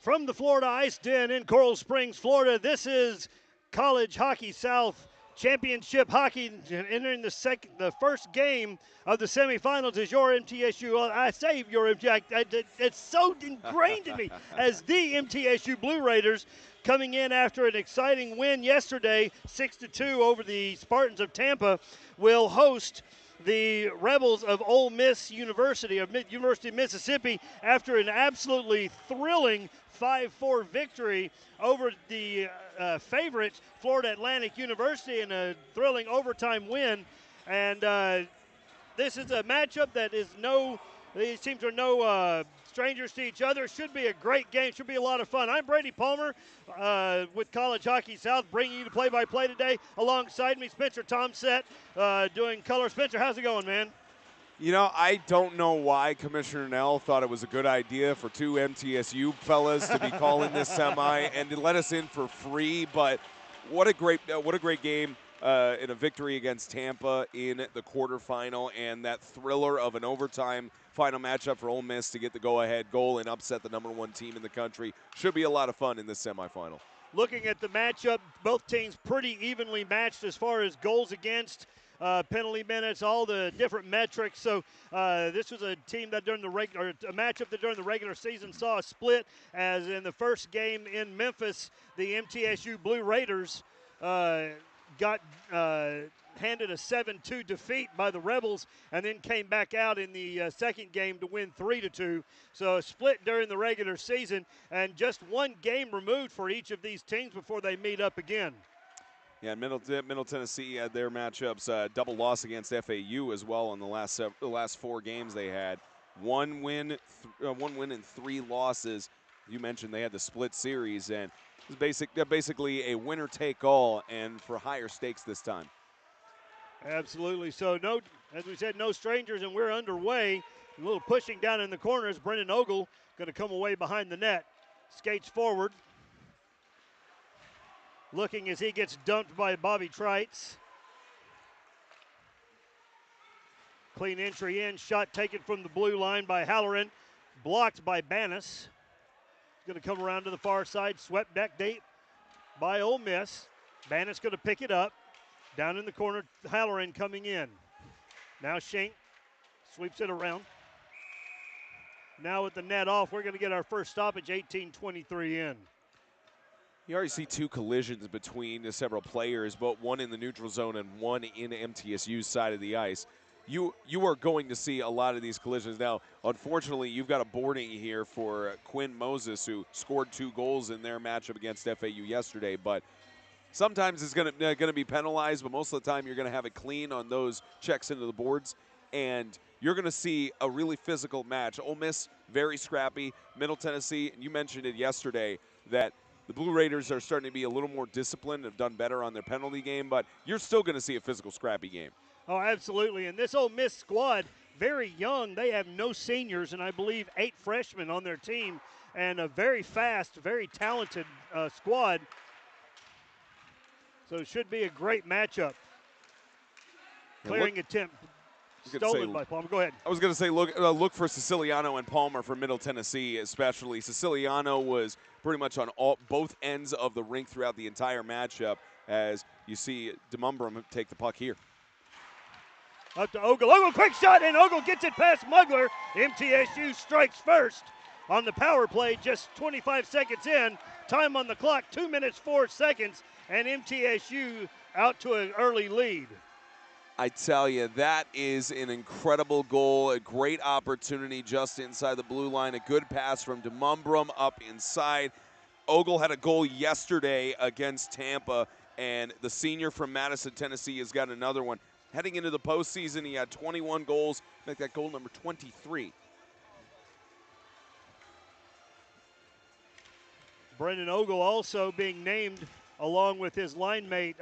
From the Florida IceDen in Coral Springs, Florida, this is College Hockey South Championship Hockey. Entering the first game of the semifinals is your MTSU. Well, I say your MTSU. It's so ingrained in me as the MTSU Blue Raiders, coming in after an exciting win yesterday, 6-2 over the Spartans of Tampa, will host the Rebels of Ole Miss University of Mississippi after an absolutely thrilling 5-4 victory over the favorite Florida Atlantic University in a thrilling overtime win. And this is a matchup that is these teams are no strangers to each other. Should be a great game. Should be a lot of fun. I'm Brady Palmer with College Hockey South, bringing you the play-by-play today. Alongside me, Spencer Tomset doing color. Spencer, how's it going, man? You know, I don't know why Commissioner Nell thought it was a good idea for two MTSU fellas to be calling this semi and to let us in for free. But what a great game in a victory against Tampa in the quarterfinal, and that thriller of an overtime final matchup for Ole Miss to get the go-ahead goal and upset the #1 team in the country. Should be a lot of fun in this semifinal. Looking at the matchup, both teams pretty evenly matched as far as goals against, penalty minutes, all the different metrics. So this was a team that a matchup that during the regular season saw a split, as in the first game in Memphis, the MTSU Blue Raiders got handed a 7-2 defeat by the Rebels, and then came back out in the second game to win 3-2. So a split during the regular season, and just one game removed for each of these teams before they meet up again. Yeah, Middle Tennessee had their matchups, double loss against FAU as well in the last 4 games they had. One win and 3 losses. You mentioned they had the split series, and it was basically a winner-take-all, and for higher stakes this time. Absolutely. So, as we said, no strangers, and we're underway. A little pushing down in the corners. Brendan Ogle going to come away behind the net. Skates forward. Looking as he gets dumped by Bobby Trites. Clean entry in. Shot taken from the blue line by Halloran. Blocked by Bannis. Going to come around to the far side. Swept back deep by Ole Miss. Bannis going to pick it up. Down in the corner, Halloran coming in. Now Schenk sweeps it around. Now with the net off, we're going to get our first stoppage, 18:23 in. You already see 2 collisions between several players, but one in the neutral zone and one in MTSU's side of the ice. You are going to see a lot of these collisions. Now, unfortunately, you've got a boarding here for Quinn Moses, who scored 2 goals in their matchup against FAU yesterday, but sometimes it's going to be penalized, but most of the time you're going to have it clean on those checks into the boards, and you're going to see a really physical match. Ole Miss, very scrappy. Middle Tennessee, and you mentioned it yesterday, that the Blue Raiders are starting to be a little more disciplined, have done better on their penalty game, but you're still going to see a physical, scrappy game. Oh, absolutely. And this Ole Miss squad, very young. They have no seniors, and I believe 8 freshmen on their team, and a very fast, very talented squad. So it should be a great matchup. Clearing attempt stolen by Palmer. Go ahead. I was going to say, look for Siciliano and Palmer from Middle Tennessee, especially. Siciliano was pretty much on both ends of the rink throughout the entire matchup, as you see DeMumbrum take the puck here. Up to Ogle. Ogle, quick shot, and Ogle gets it past Mugler. MTSU strikes first on the power play, just 25 seconds in. Time on the clock, 2 minutes, 4 seconds, and MTSU out to an early lead. I tell you, that is an incredible goal, a great opportunity just inside the blue line, a good pass from DeMumbrum up inside. Ogle had a goal yesterday against Tampa, and the senior from Madison, Tennessee has got another one. Heading into the postseason, he had 21 goals, make that goal number 23. Brendan Ogle also being named, along with his line mate,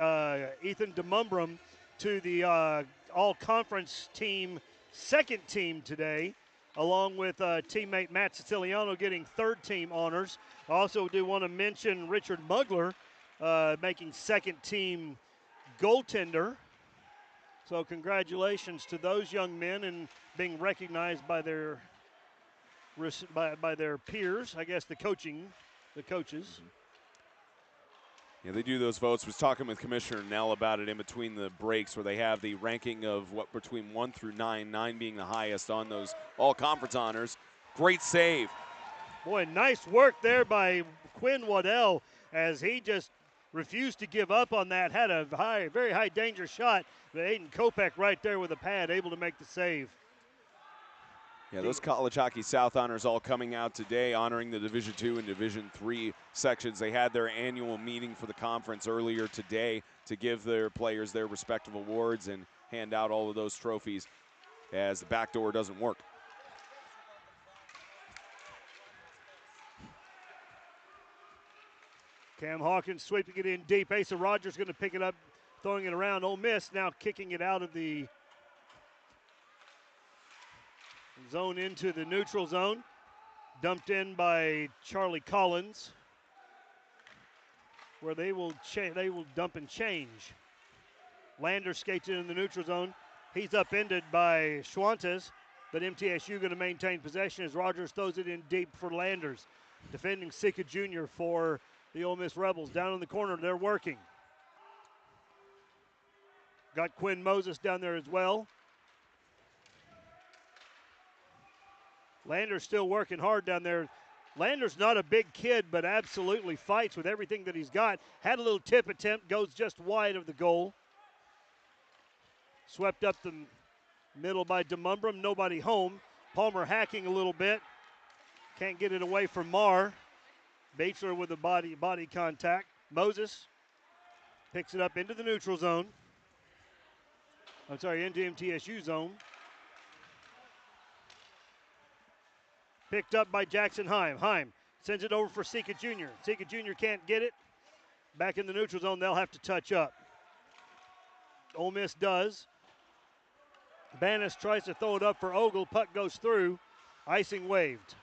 Ethan DeMumbrum, to the all-conference team, second team today, along with teammate Matt Siciliano getting third-team honors. I also do want to mention Richard Mugler making second-team goaltender. So congratulations to those young men and being recognized by their by their peers, I guess the coaches. Yeah, they do those votes. Was talking with Commissioner Nell about it in between the breaks, where they have the ranking of what between 1 through 9, 9 being the highest on those all-conference honors. Great save. Boy, nice work there by Quinn Waddell as he just refused to give up on that. Had a very high danger shot, but Aiden Kopech right there with a pad, able to make the save. Yeah, those College Hockey South honors all coming out today, honoring the Division II and Division III sections. They had their annual meeting for the conference earlier today to give their players their respective awards and hand out all of those trophies, as the back door doesn't work. Cam Hawkins sweeping it in deep. Asa Rogers going to pick it up, throwing it around. Ole Miss now kicking it out of the zone into the neutral zone. Dumped in by Charlie Collins, where they will dump and change. Lander skates in the neutral zone. He's upended by Schwantes, but MTSU going to maintain possession as Rogers throws it in deep for Landers. Defending Sika Jr. for the Ole Miss Rebels. Down in the corner, they're working. Got Quinn Moses down there as well. Lander's still working hard down there. Lander's not a big kid, but absolutely fights with everything that he's got. Had a little tip attempt, goes just wide of the goal. Swept up the middle by DeMumbrum, nobody home. Palmer hacking a little bit. Can't get it away from Marr. Batesler with the body contact. Moses picks it up into the neutral zone. Into MTSU zone. Picked up by Jackson Heim. Heim sends it over for Sika Jr. Sika Jr. can't get it. Back in the neutral zone, they'll have to touch up. Ole Miss does. Bannis tries to throw it up for Ogle. Puck goes through. Icing waved.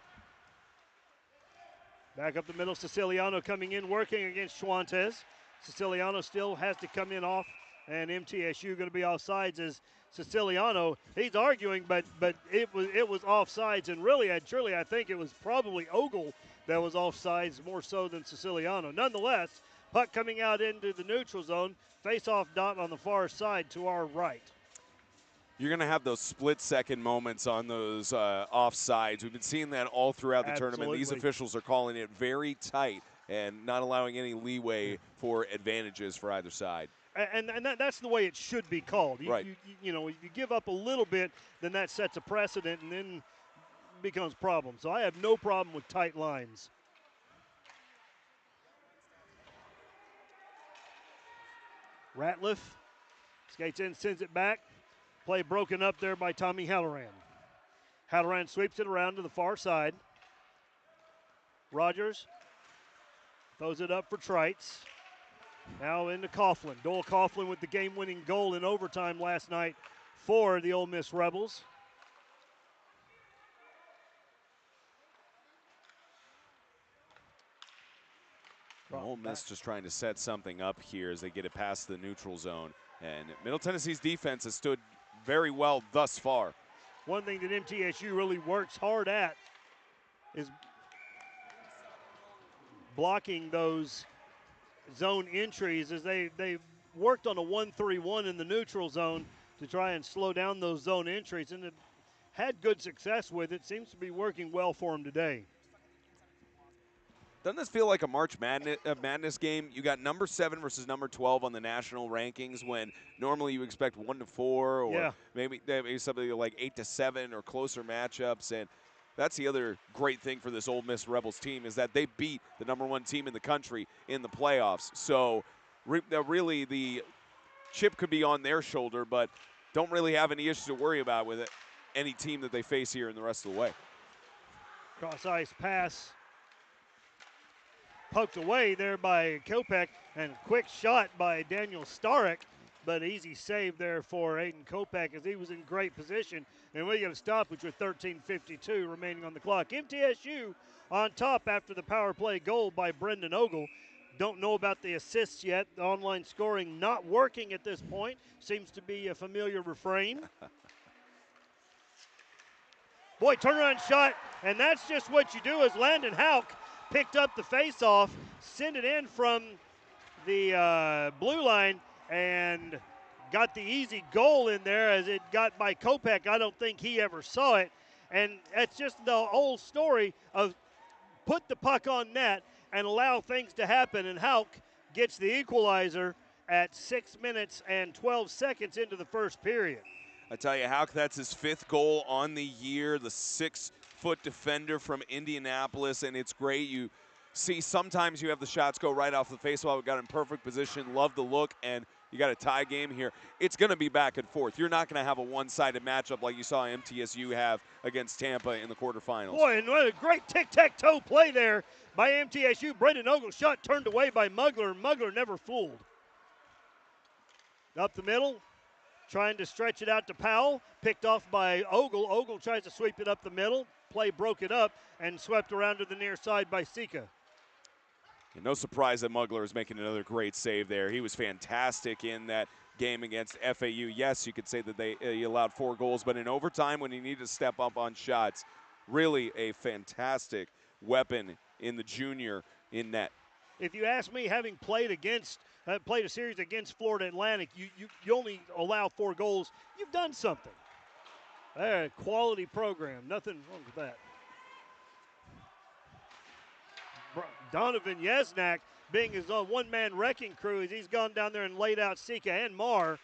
Back up the middle, Siciliano coming in, working against Schwantes. Siciliano still has to come in off, and MTSU going to be offsides as Siciliano, he's arguing, but it was offsides, and really, truly, I think it was probably Ogle that was offsides more so than Siciliano. Nonetheless, puck coming out into the neutral zone, face-off dot on the far side to our right. You're going to have those split-second moments on those offsides. We've been seeing that all throughout the tournament. These officials are calling it very tight and not allowing any leeway for advantages for either side. And that's the way it should be called. Right. You know, if you give up a little bit, then that sets a precedent and then becomes problem. So I have no problem with tight lines. Ratliff skates in, sends it back. Play broken up there by Tommy Halloran. Halloran sweeps it around to the far side. Rogers throws it up for Trites. Now into Coughlin. Doyle Coughlin with the game-winning goal in overtime last night for the Ole Miss Rebels. Ole Miss just trying to set something up here as they get it past the neutral zone. And Middle Tennessee's defense has stood very well thus far. One thing that MTSU really works hard at is blocking those zone entries, as they worked on a 1-3-1 in the neutral zone to try and slow down those zone entries, and it had good success with it. Seems to be working well for them today. Doesn't this feel like a March Madness game? You got number 7 versus number 12 on the national rankings, when normally you expect 1-4 or maybe something like 8-7 or closer matchups. And that's the other great thing for this Ole Miss Rebels team, is that they beat the number 1 team in the country in the playoffs. So really the chip could be on their shoulder, but don't really have any issues to worry about with it, any team that they face here in the rest of the way. Cross ice pass. Poked away there by Kopech, and quick shot by Daniel Starek, but easy save there for Aiden Kopech as he was in great position. And we got a stoppage with 13:52 remaining on the clock. MTSU on top after the power play goal by Brendan Ogle. Don't know about the assists yet. The online scoring not working at this point. Seems to be a familiar refrain. Boy, turnaround shot, and that's just what you do as Landon Houck picked up the faceoff, sent it in from the blue line, and got the easy goal in there as it got by Kopech. I don't think he ever saw it. And that's just the old story of put the puck on net and allow things to happen. And Houck gets the equalizer at 6 minutes and 12 seconds into the first period. I tell you, Houck, that's his 5th goal on the year, the 6-foot defender from Indianapolis, and it's great. You see sometimes you have the shots go right off the faceoff. We got in perfect position, love the look, and you got a tie game here. It's going to be back and forth. You're not going to have a one-sided matchup like you saw MTSU have against Tampa in the quarterfinals. Boy, and what a great tic-tac-toe play there by MTSU. Brendan Ogle's shot turned away by Mugler. Mugler never fooled. Up the middle, trying to stretch it out to Powell. Picked off by Ogle. Ogle tries to sweep it up the middle. Play broke it up and swept around to the near side by Sika. And no surprise that Mugler is making another great save there. He was fantastic in that game against FAU. Yes, you could say that he allowed 4 goals, but in overtime when he needed to step up on shots, really a fantastic weapon in the junior in net. If you ask me, having played a series against Florida Atlantic, you only allow 4 goals. You've done something. Quality program. Nothing wrong with that. Donovan Yesnak being his own one-man wrecking crew as he's gone down there and laid out Sika and Marr,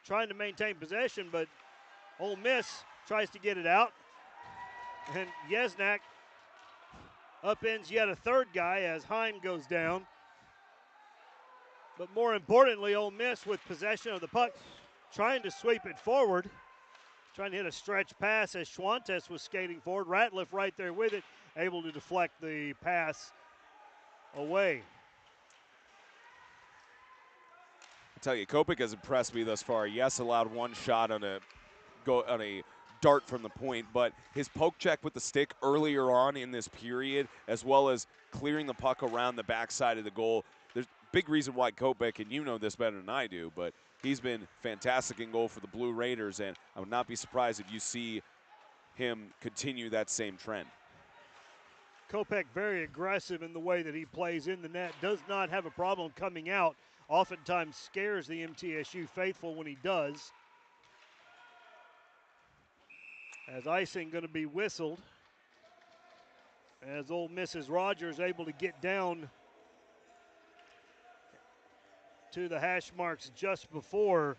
trying to maintain possession, but Ole Miss tries to get it out. And Yesnak upends yet a 3rd guy as Heim goes down. But more importantly, Ole Miss with possession of the puck, trying to sweep it forward, trying to hit a stretch pass as Schwantes was skating forward. Ratliff right there with it, able to deflect the pass away. I tell you, Kopech has impressed me thus far. Yes, allowed 1 shot on a dart from the point, but his poke check with the stick earlier on in this period, as well as clearing the puck around the backside of the goal. There's a big reason why Kopech, and you know this better than I do, but he's been fantastic in goal for the Blue Raiders, and I would not be surprised if you see him continue that same trend. Kopech very aggressive in the way that he plays in the net, does not have a problem coming out, oftentimes scares the MTSU faithful when he does. As icing going to be whistled, as Ole Miss's Rogers able to get down to the hash marks just before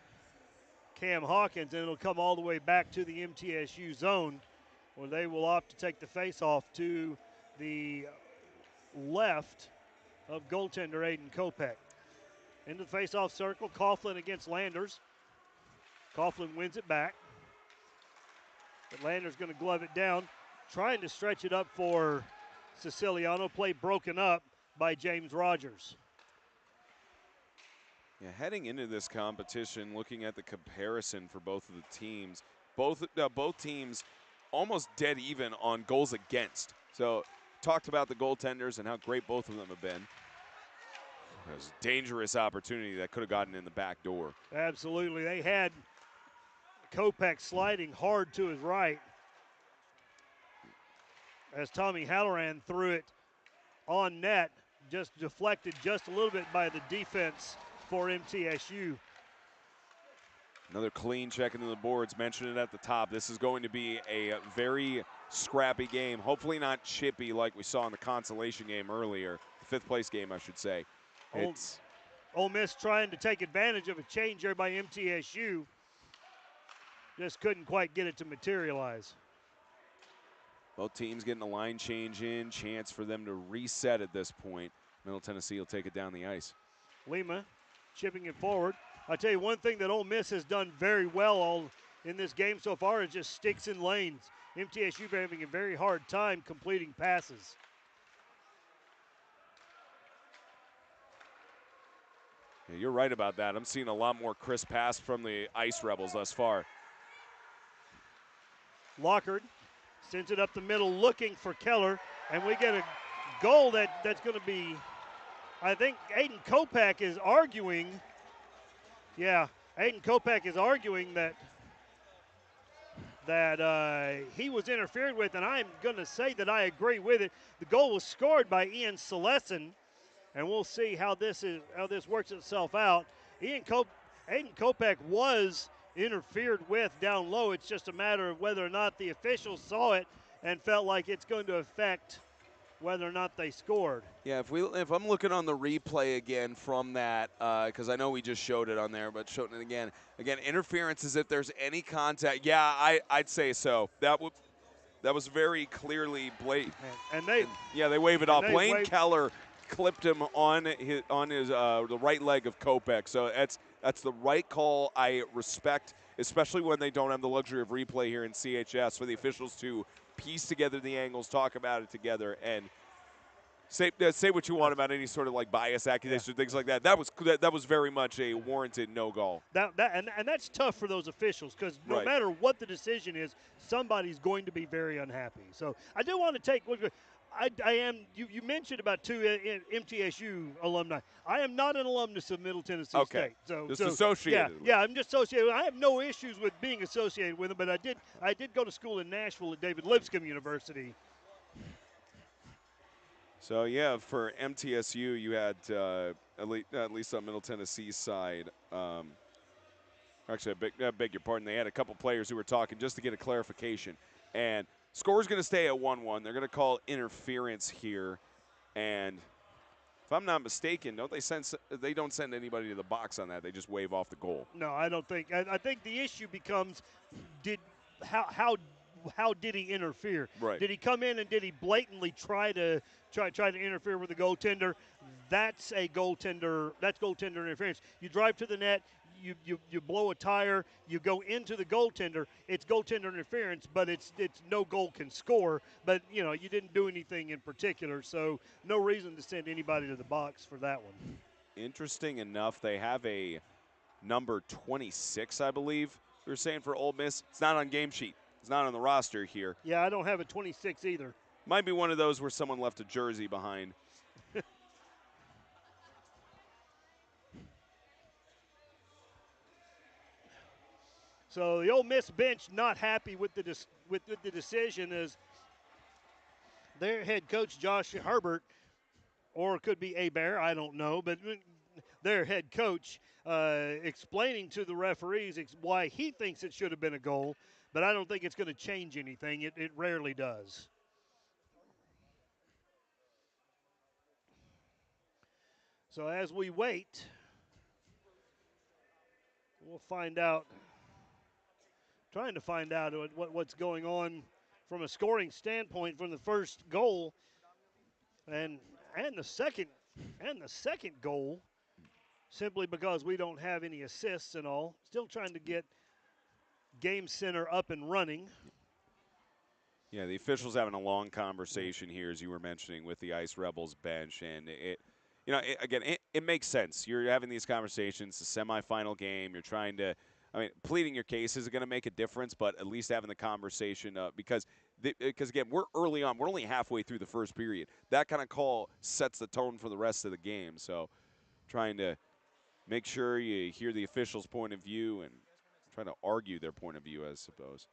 Cam Hawkins, and it'll come all the way back to the MTSU zone where they will opt to take the face-off to the left of goaltender Aiden Kopech. Into the face-off circle, Coughlin against Landers. Coughlin wins it back. But Landers going to glove it down, trying to stretch it up for Siciliano. Play broken up by James Rogers. Yeah, heading into this competition, looking at the comparison for both of the teams, both teams almost dead even on goals against. So talked about the goaltenders and how great both of them have been. It was a dangerous opportunity that could have gotten in the back door. Absolutely. They had Kopech sliding hard to his right as Tommy Halloran threw it on net, just deflected just a little bit by the defense for MTSU. Another clean check into the boards, mentioned it at the top. This is going to be a very scrappy game, hopefully not chippy like we saw in the consolation game earlier, the 5th place game, I should say. Ole Miss trying to take advantage of a change there by MTSU. Just couldn't quite get it to materialize. Both teams getting a line change in, chance for them to reset at this point. Middle Tennessee will take it down the ice. Lima chipping it forward. I'll tell you one thing that Ole Miss has done very well all in this game so far is just sticks in lanes. MTSU having a very hard time completing passes. Yeah, you're right about that. I'm seeing a lot more crisp pass from the Ice Rebels thus far. Lockard sends it up the middle looking for Keller, and we get a goal that's going to be, I think Aiden Kopech is arguing. Yeah, Aiden Kopech is arguing that that he was interfered with, and I'm going to say that I agree with it. The goal was scored by Ian Selesson, and we'll see how this works itself out. Aiden Kopech was interfered with down low. It's just a matter of whether or not the officials saw it and felt like it's going to affect whether or not they scored. Yeah, if I'm looking on the replay again from that, because I know we just showed it on there, but showing it again. Again, interference is if there's any contact. Yeah, I'd say so. That was very clearly blatant. And they wave it off. Blaine Keller clipped him on his the right leg of Kopech. So that's the right call. I respect, especially when they don't have the luxury of replay here in CHS, for the officials to piece together the angles, talk about it together, and say what you want about any sort of like bias accusation, things like that. That was very much a warranted no goal. And that's tough for those officials, because no matter what the decision is, somebody's going to be very unhappy. So I do want to take. You mentioned about two MTSU alumni. I am not an alumnus of Middle Tennessee State. So just associated. Yeah, I'm just associated. I have no issues with being associated with them, but I did go to school in Nashville at David Lipscomb University. So, yeah, for MTSU, you had, at least on Middle Tennessee's side, actually, I beg your pardon, they had a couple players who were talking just to get a clarification. And score's going to stay at 1-1. They're going to call interference here. And if I'm not mistaken, they don't send anybody to the box on that. They just wave off the goal. No, I don't think. I think the issue becomes, how did he interfere? Right. Did he come in and did he blatantly try to interfere with the goaltender? That's goaltender interference. You drive to the net, you blow a tire, you go into the goaltender. It's goaltender interference, but it's no goal can score. But you didn't do anything in particular, so no reason to send anybody to the box for that one. Interesting enough, they have a number 26, I believe. We were saying for Ole Miss. It's not on game sheet. It's not on the roster here. Yeah, I don't have a 26 either. Might be one of those where someone left a jersey behind. So the Ole Miss bench not happy with the decision, as their head coach Josh Herbert, or it could be Bear, I don't know, but their head coach explaining to the referees why he thinks it should have been a goal, but I don't think it's going to change anything. It rarely does. So as we wait, we'll find out. Trying to find out what's going on from a scoring standpoint from the first goal, and the second goal, simply because we don't have any assists and all. Still trying to get Game Center up and running. Yeah, the officials having a long conversation here, as you were mentioning, with the Ice Rebels bench, and it makes sense. You're having these conversations. It's a semifinal game. You're trying to. Pleading your case isn't going to make a difference, but at least having the conversation because again, we're early on. We're only halfway through the first period. That kind of call sets the tone for the rest of the game. So trying to make sure you hear the officials' point of view and trying to argue their point of view, I suppose.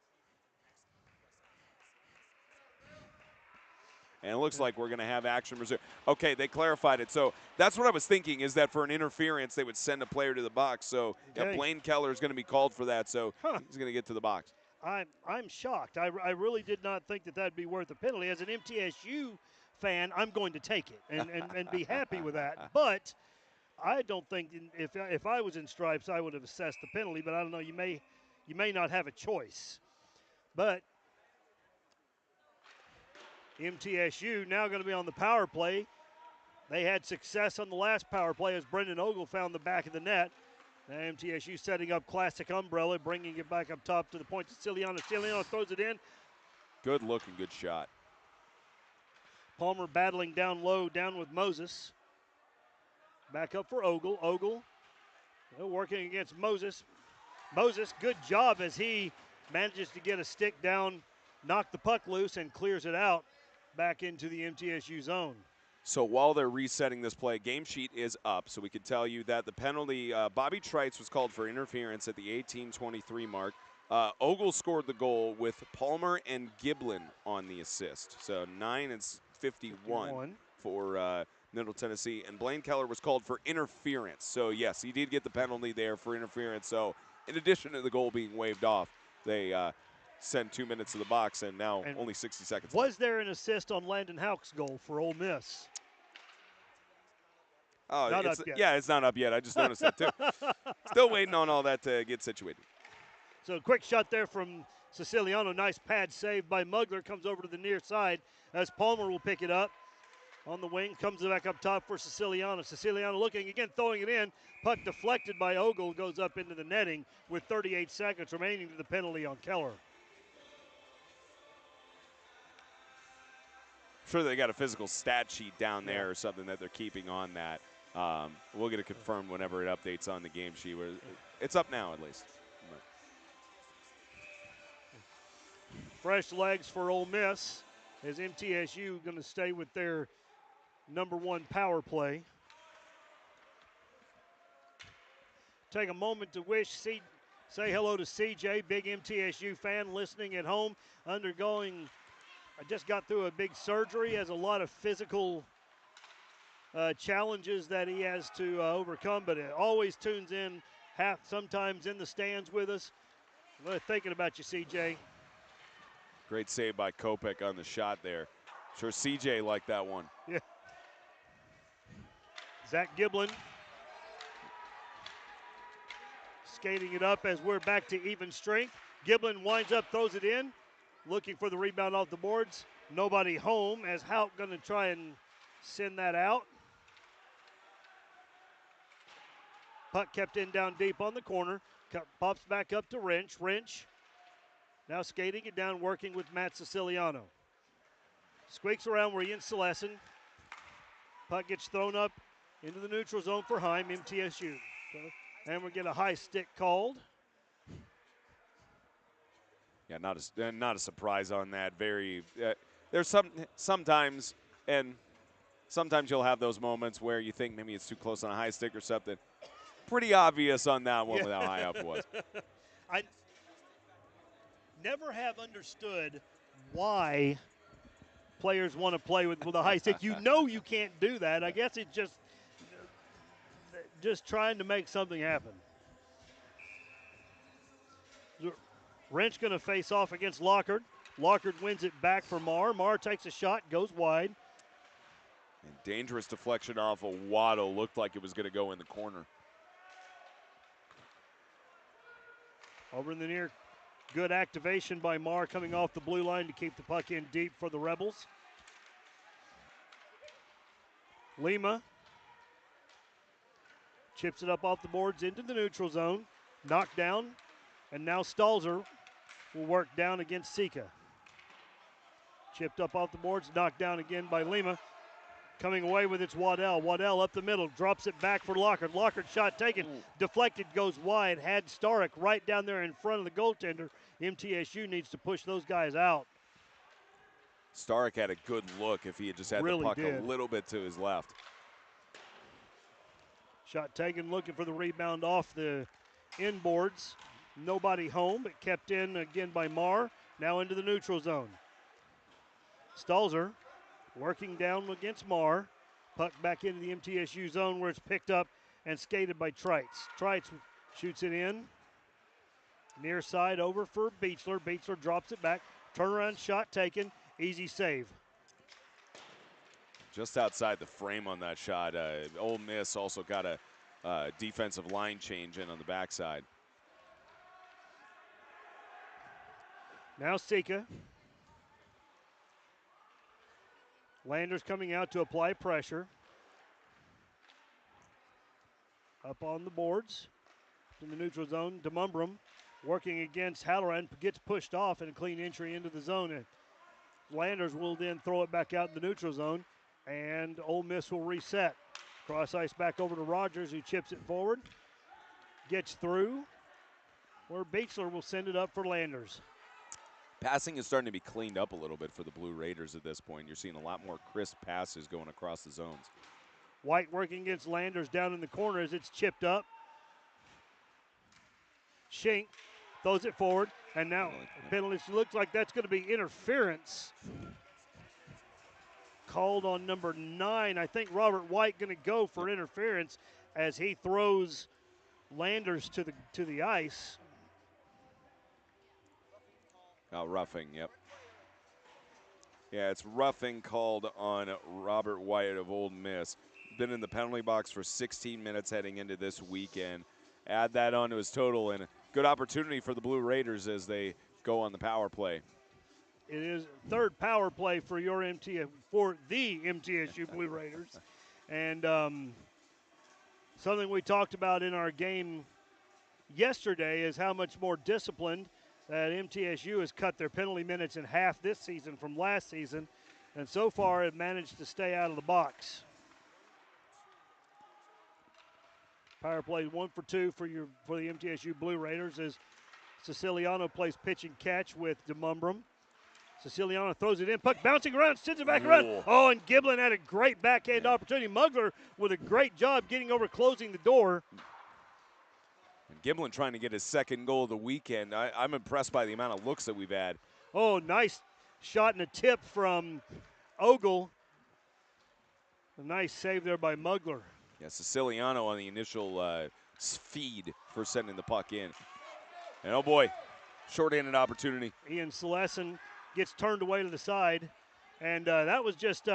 And it looks like we're going to have action reserve. Okay, they clarified it. So that's what I was thinking, is that for an interference, they would send a player to the box. So Blaine Keller is going to be called for that, so he's going to get to the box. I'm shocked. I really did not think that would be worth a penalty. As an MTSU fan, I'm going to take it and be happy with that. But I don't think if I was in stripes, I would have assessed the penalty. But I don't know. You may not have a choice. But MTSU now going to be on the power play. They had success on the last power play as Brendan Ogle found the back of the net. Now MTSU setting up classic umbrella, bringing it back up top to the point to Ciliano. Ciliano throws it in. Good look and good shot. Palmer battling down low, down with Moses. Back up for Ogle. Ogle working against Moses. Moses, good job as he manages to get a stick down, knock the puck loose, and clears it out back into the MTSU zone. So while they're resetting this play, game sheet is up. So we can tell you that the penalty, Bobby Trites was called for interference at the 18:23 mark. Ogle scored the goal with Palmer and Giblin on the assist. So 9 and 51 for Middle Tennessee. And Blaine Keller was called for interference. So, yes, he did get the penalty there for interference. So, in addition to the goal being waved off, they send 2 minutes to the box and now only 60 seconds Was left. there an assist on Landon Houck's goal for Ole Miss? Oh, not up yet. Yeah, it's not up yet. I just noticed that too. Still waiting on all that to get situated. So a quick shot there from Siciliano. Nice pad save by Mugler. Comes over to the near side as Palmer will pick it up. On the wing, comes back up top for Siciliano. Siciliano looking again, throwing it in. Puck deflected by Ogle, goes up into the netting with 38 seconds remaining to the penalty on Keller. I'm sure they got a physical stat sheet down there or something that they're keeping on that. We'll get it confirmed whenever it updates on the game sheet. It's up now, at least. Fresh legs for Ole Miss as MTSU going to stay with their #1 power play. Take a moment to say hello to CJ, big MTSU fan listening at home, I just got through a big surgery, has a lot of physical challenges that he has to overcome, but it always tunes in, sometimes in the stands with us. We're thinking about you, CJ. Great save by Kopech on the shot there. Sure CJ liked that one. Yeah. Zach Giblin skating it up as we're back to even strength. Giblin winds up, throws it in, looking for the rebound off the boards. Nobody home as Houck going to try and send that out. Puck kept in down deep on the corner. Pops back up to Wrench. Wrench now skating it down, working with Matt Siciliano. Squeaks around where Ian Celestin. Puck gets thrown up into the neutral zone for Heim, MTSU. And we get a high stick called. Yeah, not a surprise on that. There's sometimes you'll have those moments where you think maybe it's too close on a high stick or something. Pretty obvious on that one with how high up it was. I never have understood why players want to play with a high stick. You know you can't do that. I guess it's just trying to make something happen. Wrench going to face off against Lockard. Lockard wins it back for Marr. Marr takes a shot, goes wide. And dangerous deflection off of Waddle. Looked like it was going to go in the corner. Over in the near, good activation by Marr coming off the blue line to keep the puck in deep for the Rebels. Lima chips it up off the boards into the neutral zone. Knocked down, and now Stalzer will work down against Sika. Chipped up off the boards, knocked down again by Lima. Coming away with it's Waddell. Waddell up the middle, drops it back for Lockard. Lockard shot taken, deflected, goes wide. Had Starrick right down there in front of the goaltender. MTSU needs to push those guys out. Starrick had a good look if he had just had the puck a little bit to his left. Shot taken, looking for the rebound off the inboards. Nobody home, but kept in again by Marr. Now into the neutral zone. Stalzer working down against Marr. Puck back into the MTSU zone where it's picked up and skated by Trites. Trites shoots it in. Near side over for Beechler. Beechler drops it back. Turnaround shot taken. Easy save. Just outside the frame on that shot. Ole Miss also got a defensive line change in on the backside. Now Sika. Landers coming out to apply pressure. Up on the boards in the neutral zone. DeMumbrum working against Halloran, gets pushed off and a clean entry into the zone. And Landers will then throw it back out in the neutral zone, and Ole Miss will reset. Cross ice back over to Rogers, who chips it forward. Gets through, where Beechler will send it up for Landers. Passing is starting to be cleaned up a little bit for the Blue Raiders at this point. You're seeing a lot more crisp passes going across the zones. White working against Landers down in the corner as it's chipped up. Shink throws it forward, and now penalty. Looks like that's going to be interference called on number 9. I think Robert White going to go for interference as he throws Landers to the ice. Oh, roughing, yep. Yeah, it's roughing called on Robert White of Ole Miss. Been in the penalty box for 16 minutes heading into this weekend. Add that onto his total, and a good opportunity for the Blue Raiders as they go on the power play. It is third power play for the MTSU Blue Raiders. And something we talked about in our game yesterday is how much more disciplined that MTSU has cut their penalty minutes in half this season from last season, and so far have managed to stay out of the box. Power play 1 for 2 for the MTSU Blue Raiders as Siciliano plays pitch and catch with DeMumbrum. Siciliano throws it in, puck bouncing around, sends it back around. Oh, and Giblin had a great backhand opportunity. Mugler with a great job getting over, closing the door. And Giblin trying to get his second goal of the weekend. I'm impressed by the amount of looks that we've had. Oh, nice shot and a tip from Ogle. A nice save there by Mugler. Yeah, Siciliano on the initial feed for sending the puck in. And oh boy, short-handed opportunity. Ian Selesson gets turned away to the side. And that was just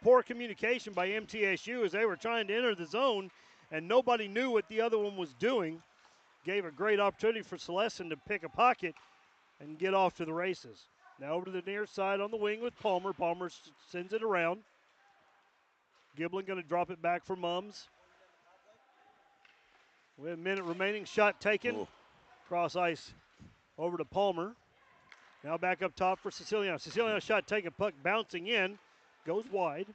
poor communication by MTSU as they were trying to enter the zone, and nobody knew what the other one was doing. Gave a great opportunity for Selesson to pick a pocket and get off to the races. Now over to the near side on the wing with Palmer. Palmer sends it around. Giblin going to drop it back for Mums. With a minute remaining, shot taken. Ooh. Cross ice over to Palmer. Now back up top for Siciliano. Siciliano shot taken, puck bouncing in, goes wide.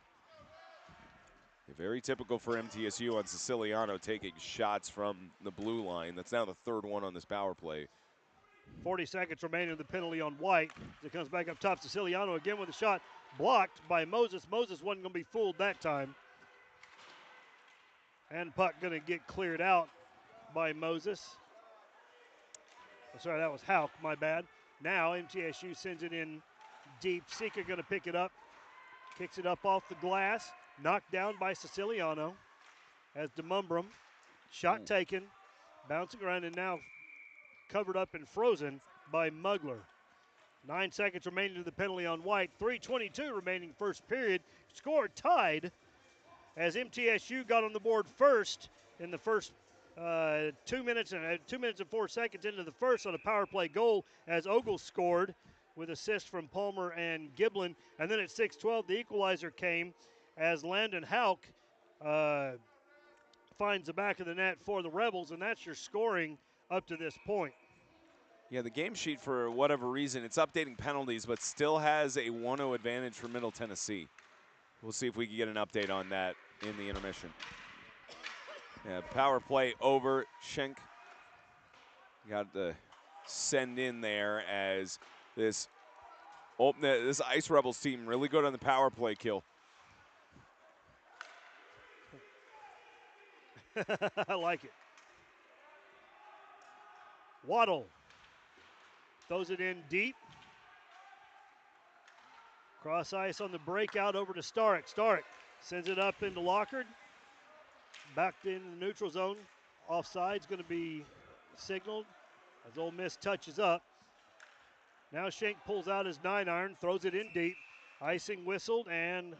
Very typical for MTSU on Siciliano taking shots from the blue line. That's now the third one on this power play. 40 seconds remaining of the penalty on White. It comes back up top. Siciliano again with a shot blocked by Moses. Moses wasn't going to be fooled that time. And puck going to get cleared out by Moses. Oh, sorry, that was Houck, my bad. Now MTSU sends it in deep. Sika going to pick it up. Kicks it up off the glass. Knocked down by Siciliano as DeMumbrum. Shot taken. Bouncing around and now covered up and frozen by Mugler. 9 seconds remaining to the penalty on White. 3:22 remaining first period. Score tied as MTSU got on the board first in the first 2 minutes and 4 seconds into the first on a power play goal as Ogle scored with assist from Palmer and Giblin. And then at 6:12 the equalizer came as Landon Houck finds the back of the net for the Rebels, and that's your scoring up to this point. Yeah, the game sheet, for whatever reason, it's updating penalties, but still has a 1-0 advantage for Middle Tennessee. We'll see if we can get an update on that in the intermission. Yeah, power play over. Schenk got the send in there as this Ice Rebels team really good on the power play kill. I like it. Waddle throws it in deep. Cross ice on the breakout over to Starrick. Starrick sends it up into Lockard. Back in the neutral zone. Offside's going to be signaled as Ole Miss touches up. Now Schenk pulls out his 9-iron, throws it in deep. Icing whistled, and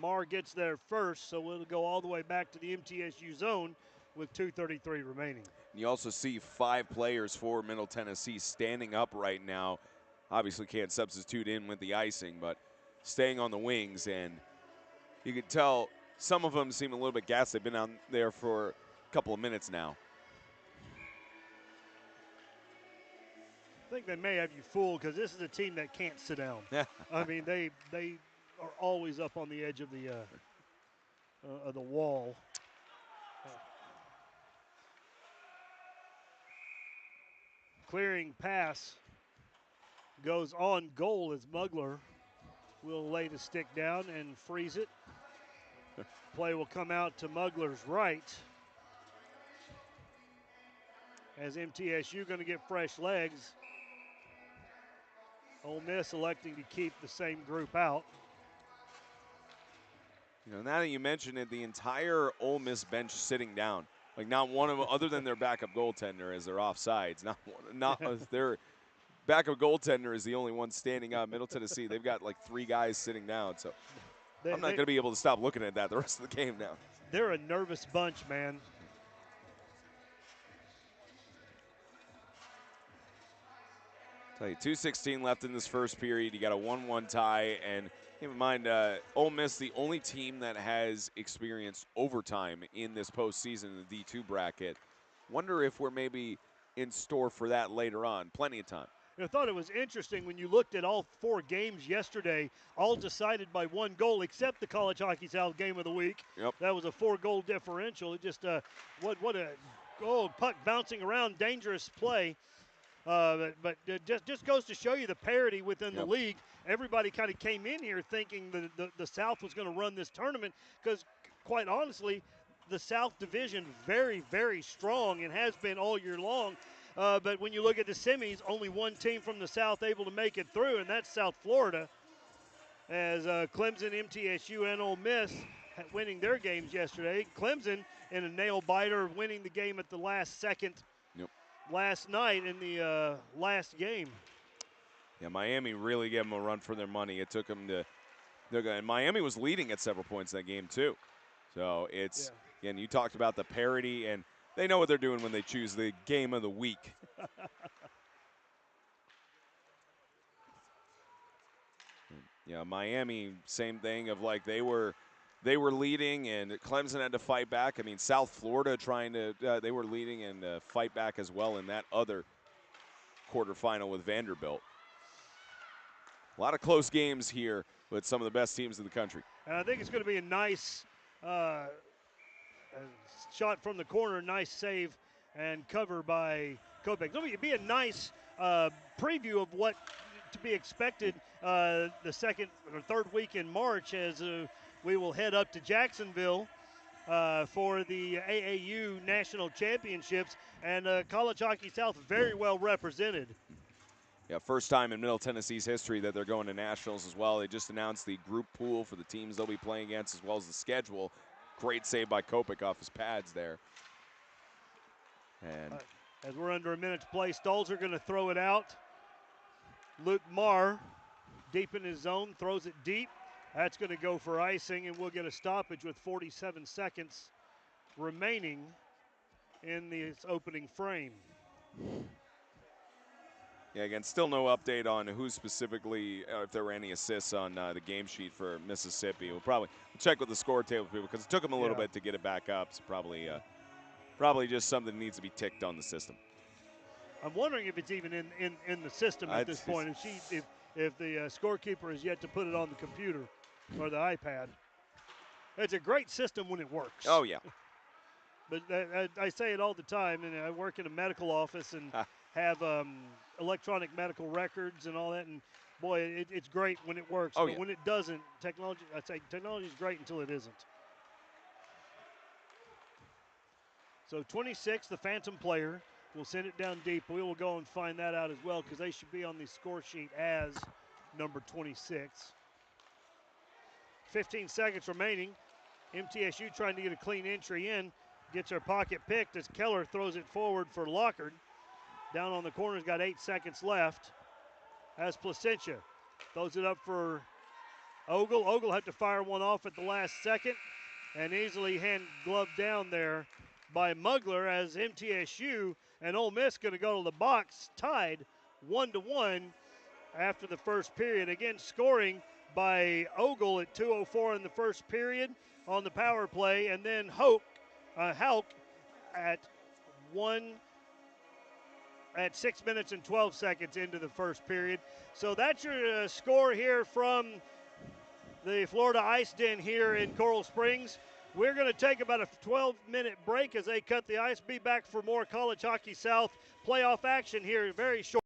Marr gets there first, so it'll go all the way back to the MTSU zone with 2:33 remaining. You also see 5 players for Middle Tennessee standing up right now. Obviously can't substitute in with the icing, but staying on the wings, and you can tell some of them seem a little bit gassed. They've been out there for a couple of minutes now. I think they may have you fooled because this is a team that can't sit down. I mean, they are always up on the edge of the wall. Clearing pass goes on goal as Mugler will lay the stick down and freeze it. Play will come out to Mugler's right. as MTSU going to get fresh legs. Ole Miss electing to keep the same group out. You know, now that you mention it, the entire Ole Miss bench sitting down. Like not one of them, other than their backup goaltender, as they're offsides. Not their backup goaltender is the only one standing up. Middle Tennessee, they've got like 3 guys sitting down. So I'm not going to be able to stop looking at that the rest of the game now. They're a nervous bunch, man. Tell you, 2:16 left in this first period. You got a 1-1 tie, and keep in mind, Ole Miss, the only team that has experienced overtime in this postseason in the D2 bracket. Wonder if we're maybe in store for that later on. Plenty of time. I thought it was interesting when you looked at all 4 games yesterday, all decided by 1 goal, except the College Hockey South game of the week. Yep. That was a 4-goal differential. It just what a goal, puck bouncing around, dangerous play. But it just goes to show you the parity within the league. Everybody kind of came in here thinking the South was going to run this tournament because, quite honestly, the South Division very, very strong and has been all year long. But when you look at the semis, only 1 team from the South able to make it through, and that's South Florida. As Clemson, MTSU, and Ole Miss winning their games yesterday. Clemson in a nail-biter winning the game at the last second last night in the last game. Yeah, Miami really gave them a run for their money. It took them to and Miami was leading at several points in that game too. So it's, again, you talked about the parity, and they know what they're doing when they choose the game of the week. Yeah, Miami, same thing of like they were leading and Clemson had to fight back. I mean, South Florida trying to, they were leading and fight back as well in that other quarterfinal with Vanderbilt. A lot of close games here with some of the best teams in the country. And I think it's going to be a nice shot from the corner, nice save and cover by Kopeck. It'll be a nice preview of what to be expected the second or third week in March as we will head up to Jacksonville for the AAU National Championships, and College Hockey South very well represented. Yeah, first time in Middle Tennessee's history that they're going to nationals as well. They just announced the group pool for the teams they'll be playing against as well as the schedule. Great save by Kopeck off his pads there. And as we're under a minute to play, Stolzer going to throw it out. Luke Marr, deep in his zone, throws it deep. That's going to go for icing, and we'll get a stoppage with 47 seconds remaining in this opening frame. Yeah, again, still no update on who specifically, if there were any assists on the game sheet for Mississippi. We'll probably check with the score table people because it took them a little bit to get it back up. So probably just something that needs to be ticked on the system. I'm wondering if it's even in the system at this point. If the scorekeeper is yet to put it on the computer or the iPad. It's a great system when it works. Oh, yeah. But I say it all the time, and I work in a medical office and have electronic medical records and all that, and boy, it's great when it works. Oh, but when it doesn't, technology is great until it isn't. So 26, the Phantom player, will send it down deep. We will go and find that out as well because they should be on the score sheet as number 26. 15 seconds remaining. MTSU trying to get a clean entry in. Gets her pocket picked as Keller throws it forward for Lockard. Down on the corner's got 8 seconds left. As Placentia throws it up for Ogle. Ogle had to fire one off at the last second and easily hand gloved down there by Mugler as MTSU and Ole Miss going to go to the box tied 1-1 after the first period. Again, scoring by Ogle at 2:04 in the first period on the power play, and then Hauk at 6 minutes and 12 seconds into the first period. So that's your score here from the Florida IceDen here in Coral Springs. We're going to take about a 12-minute break as they cut the ice. Be back for more College Hockey South playoff action here very short.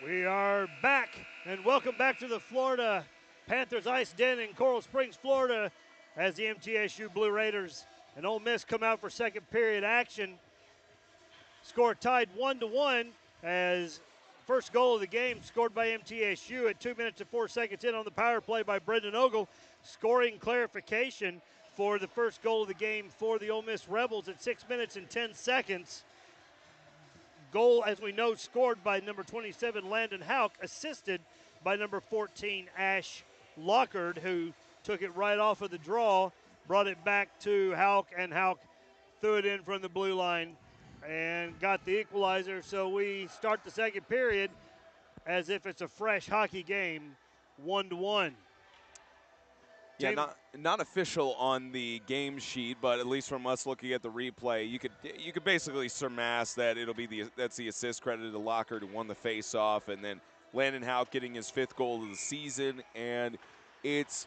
We are back, and welcome back to the Florida Panthers IceDen in Coral Springs, Florida, as the MTSU Blue Raiders and Ole Miss come out for second period action. Score tied 1-1 as first goal of the game scored by MTSU at 2 minutes and 4 seconds in on the power play by Brendan Ogle, scoring clarification for the first goal of the game for the Ole Miss Rebels at 6 minutes and 10 seconds. Goal, as we know, scored by number 27, Landon Houck, assisted by number 14, Ash Lockard, who took it right off of the draw, brought it back to Houck, and Houck threw it in from the blue line and got the equalizer. So we start the second period as if it's a fresh hockey game, 1-1. Yeah, not official on the game sheet, but at least from us looking at the replay, you could basically surmise that that's the assist credited to Lockhart, who won the face-off, and then Landon Houck getting his 5th goal of the season. And it's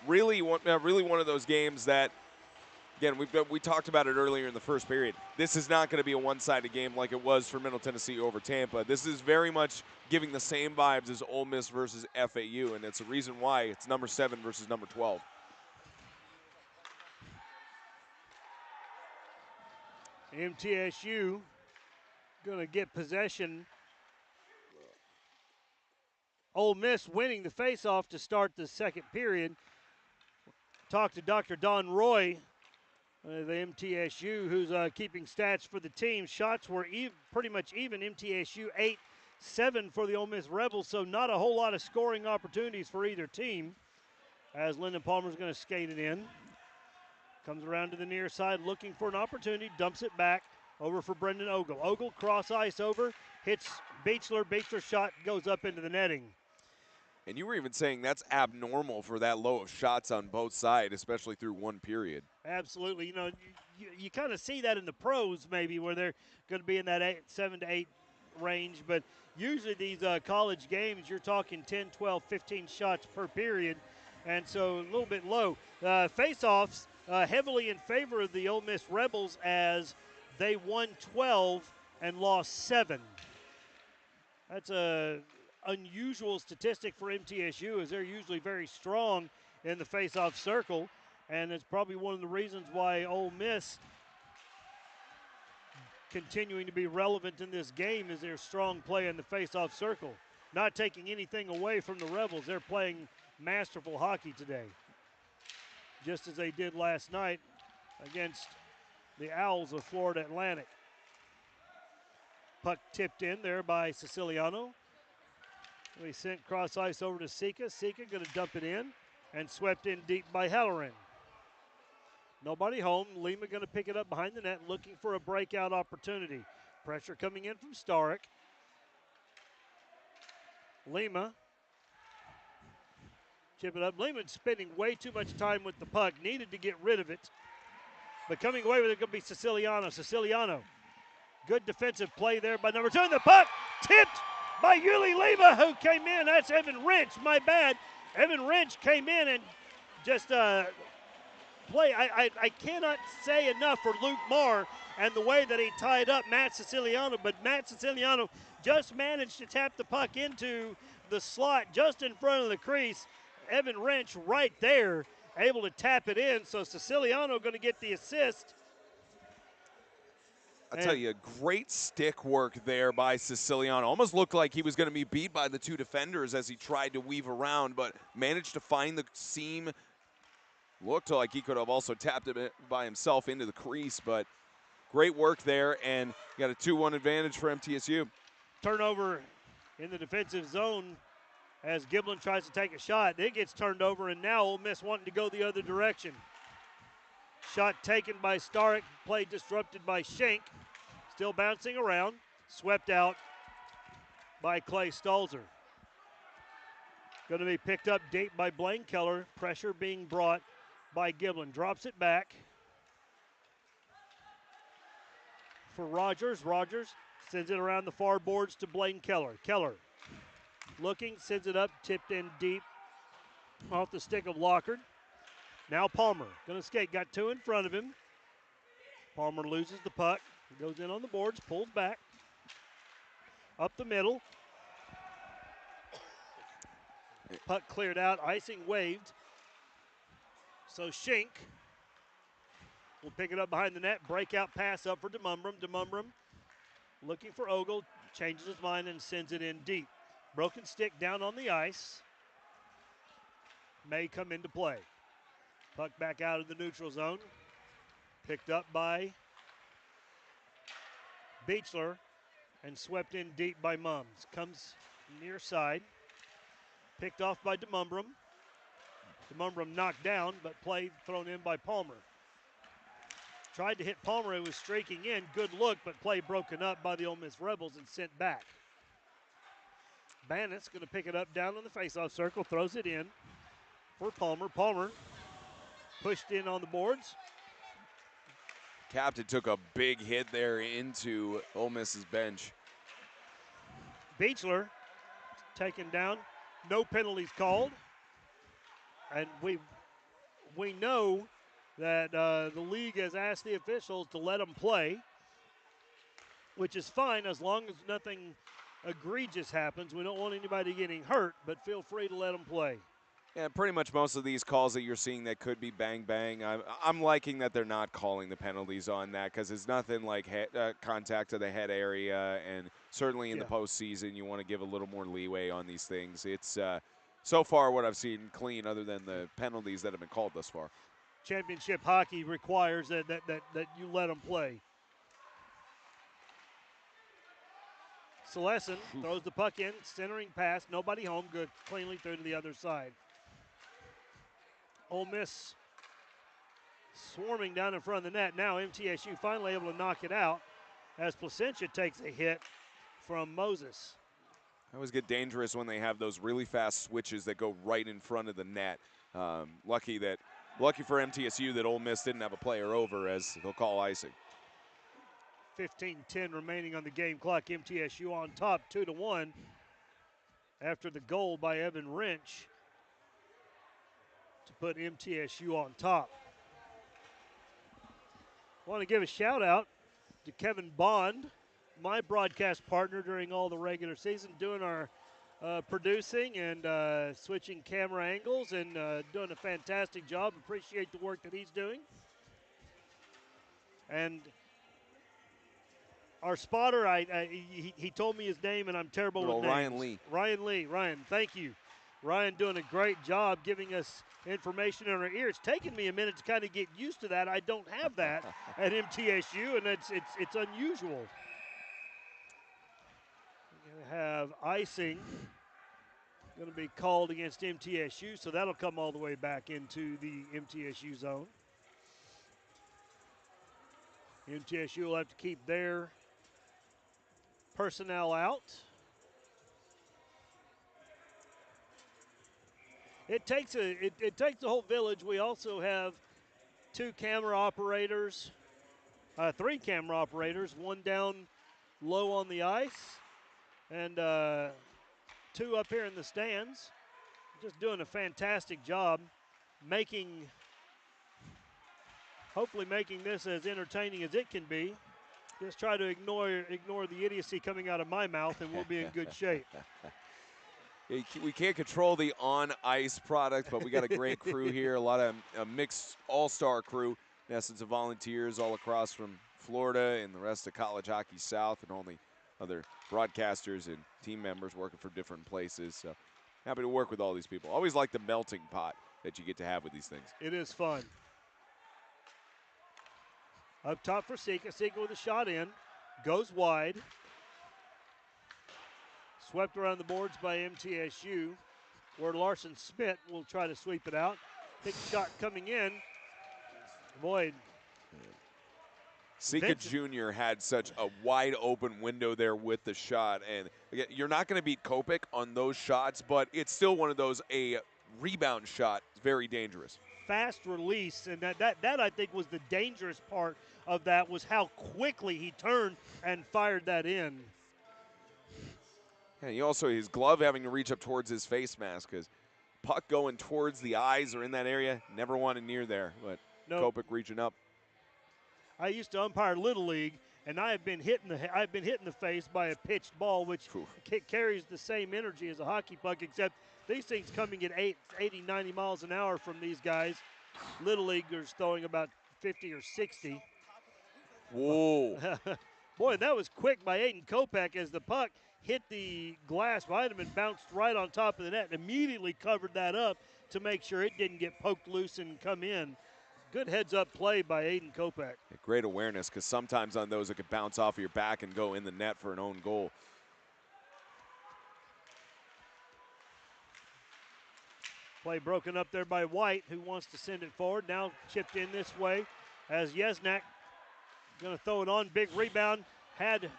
really one of those games that, again, we talked about it earlier in the first period. This is not going to be a one-sided game like it was for Middle Tennessee over Tampa. This is very much giving the same vibes as Ole Miss versus FAU, and it's a reason why it's number 7 versus number 12. MTSU going to get possession. Ole Miss winning the faceoff to start the second period. Talked to Dr. Don Roy, the MTSU, who's keeping stats for the team. Shots were pretty much even. MTSU 8-7 for the Ole Miss Rebels, so not a whole lot of scoring opportunities for either team. As Lyndon Palmer's going to skate it in. Comes around to the near side looking for an opportunity, dumps it back over for Brendan Ogle. Ogle cross ice over, hits Beechler. Beechler's shot goes up into the netting. And you were even saying that's abnormal for that low of shots on both sides, especially through one period. Absolutely. You know, you kind of see that in the pros maybe where they're going to be in that 7 to 8 range. But usually these college games, you're talking 10, 12, 15 shots per period. And so a little bit low. Face-offs heavily in favor of the Ole Miss Rebels as they won 12 and lost 7. That's a unusual statistic for MTSU, as they're usually very strong in the face-off circle, and it's probably one of the reasons why Ole Miss continuing to be relevant in this game is their strong play in the face-off circle. Not taking anything away from the Rebels, they're playing masterful hockey today, just as they did last night against the Owls of Florida Atlantic. Puck tipped in there by Siciliano. We sent cross ice over to Sika. Sika going to dump it in and swept in deep by Halloran. Nobody home. Lima going to pick it up behind the net, looking for a breakout opportunity. Pressure coming in from Starek. Lima. Chip it up. Lima spending way too much time with the puck. Needed to get rid of it. But coming away with it going to be Siciliano. Siciliano. Good defensive play there by number 2. And the puck tipped by Yuli Lima, who came in. That's Evan Wrench. My bad. Evan Wrench came in and just play. I cannot say enough for Luke Marr and the way that he tied up Matt Siciliano. But Matt Siciliano just managed to tap the puck into the slot just in front of the crease. Evan Wrench right there, able to tap it in. So Siciliano going to get the assist. I tell you, great stick work there by Siciliano. Almost looked like he was going to be beat by the 2 defenders as he tried to weave around, but managed to find the seam. Looked like he could have also tapped it by himself into the crease, but great work there, and got a 2-1 advantage for MTSU. Turnover in the defensive zone as Giblin tries to take a shot. It gets turned over, and now Ole Miss wanting to go the other direction. Shot taken by Starek, play disrupted by Schenk. Still bouncing around, swept out by Clay Stalzer. Going to be picked up deep by Blaine Keller. Pressure being brought by Giblin. Drops it back for Rogers. Rogers sends it around the far boards to Blaine Keller. Keller looking, sends it up, tipped in deep off the stick of Lockard. Now Palmer, going to skate, got 2 in front of him. Palmer loses the puck, goes in on the boards, pulls back. Up the middle, Puck cleared out, icing waved. So Schink will pick it up behind the net. Breakout pass up for DeMumbrum. DeMumbrum looking for Ogle, changes his mind and sends it in deep. Broken stick down on the ice. May come into play. Puck back out of the neutral zone. Picked up by Beechler and swept in deep by Mums. Comes near side. Picked off by DeMumbrum. DeMumbrum knocked down, but play thrown in by Palmer. Tried to hit Palmer, who was streaking in. Good look, but play broken up by the Ole Miss Rebels and sent back. Bannett's going to pick it up down in the faceoff circle, throws it in for Palmer. Palmer pushed in on the boards. Captain took a big hit there into Ole Miss's bench. Beechler taken down. No penalties called. And we know that the league has asked the officials to let them play, which is fine as long as nothing egregious happens. We don't want anybody getting hurt, but feel free to let them play. Yeah, pretty much most of these calls that you're seeing that could be bang-bang, I'm liking that they're not calling the penalties on that because it's nothing like contact to the head area, and certainly in the postseason you want to give a little more leeway on these things. It's so far what I've seen clean other than the penalties that have been called thus far. Championship hockey requires that you let them play. Celestin throws the puck in, centering pass, nobody home, good, cleanly through to the other side. Ole Miss swarming down in front of the net. Now MTSU finally able to knock it out as Placentia takes a hit from Moses. I always get dangerous when they have those really fast switches that go right in front of the net. Lucky for MTSU that Ole Miss didn't have a player over, as they'll call icing. 15-10 remaining on the game clock. MTSU on top 2-1 after the goal by Evan Wrench to put MTSU on top. Want to give a shout out to Kevin Bond, my broadcast partner during all the regular season, doing our producing and switching camera angles and doing a fantastic job. Appreciate the work that he's doing. And our spotter, he told me his name, and I'm terrible with names. Ryan Lee. Ryan Lee. Ryan, thank you. Ryan doing a great job giving us information in our ear. It's taken me a minute to kind of get used to that. I don't have that at MTSU, and it's unusual. We're going to have icing going to be called against MTSU, so that'll come all the way back into the MTSU zone. MTSU will have to keep their personnel out. It takes a whole village. We also have 2 camera operators, 3 camera operators, 1 down low on the ice, and 2 up here in the stands. Just doing a fantastic job hopefully making this as entertaining as it can be. Just try to ignore the idiocy coming out of my mouth, and we'll be in good shape. We can't control the on-ice product, but we got a great crew here, a lot of a mixed all-star crew, in essence of volunteers all across from Florida and the rest of College Hockey South, and all the other broadcasters and team members working for different places. So happy to work with all these people. Always like the melting pot that you get to have with these things. It is fun. Up top for Sika. Sika with a shot in. Goes wide. Swept around the boards by MTSU, where Larson Smith will try to sweep it out. Big shot coming in. Boyd. Sika Jr. had such a wide open window there with the shot. And again, you're not going to beat Kopech on those shots, but it's still one of those, a rebound shot, very dangerous. Fast release, and that I think was the dangerous part of that, was how quickly he turned and fired that in. And he also, his glove having to reach up towards his face mask, because puck going towards the eyes or in that area, never wanted near there, but Kopech reaching up. I used to umpire Little League, and I've been hit in the face by a pitched ball, which carries the same energy as a hockey puck, except these things coming at 80, 90 miles an hour from these guys. Little leaguers throwing about 50 or 60. Whoa. Boy, that was quick by Aiden Kopak as the puck hit the glass behind him and bounced right on top of the net and immediately covered that up to make sure it didn't get poked loose and come in. Good heads-up play by Aiden Kopak. Great awareness, because sometimes on those it could bounce off of your back and go in the net for an own goal. Play broken up there by White, who wants to send it forward. Now chipped in this way as Yesnak going to throw it on. Big rebound. Had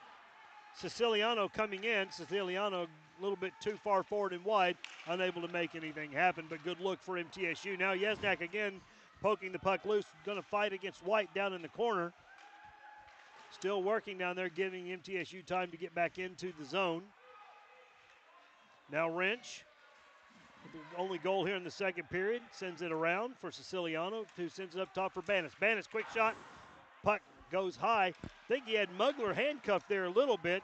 Siciliano coming in. Siciliano a little bit too far forward and wide, unable to make anything happen, but good look for MTSU. Now Yesnak again poking the puck loose, going to fight against White down in the corner. Still working down there, giving MTSU time to get back into the zone. Now Wrench, the only goal here in the second period, sends it around for Siciliano, who sends it up top for Bannis. Bannis, quick shot, puck goes high. I think he had Mugler handcuffed there a little bit.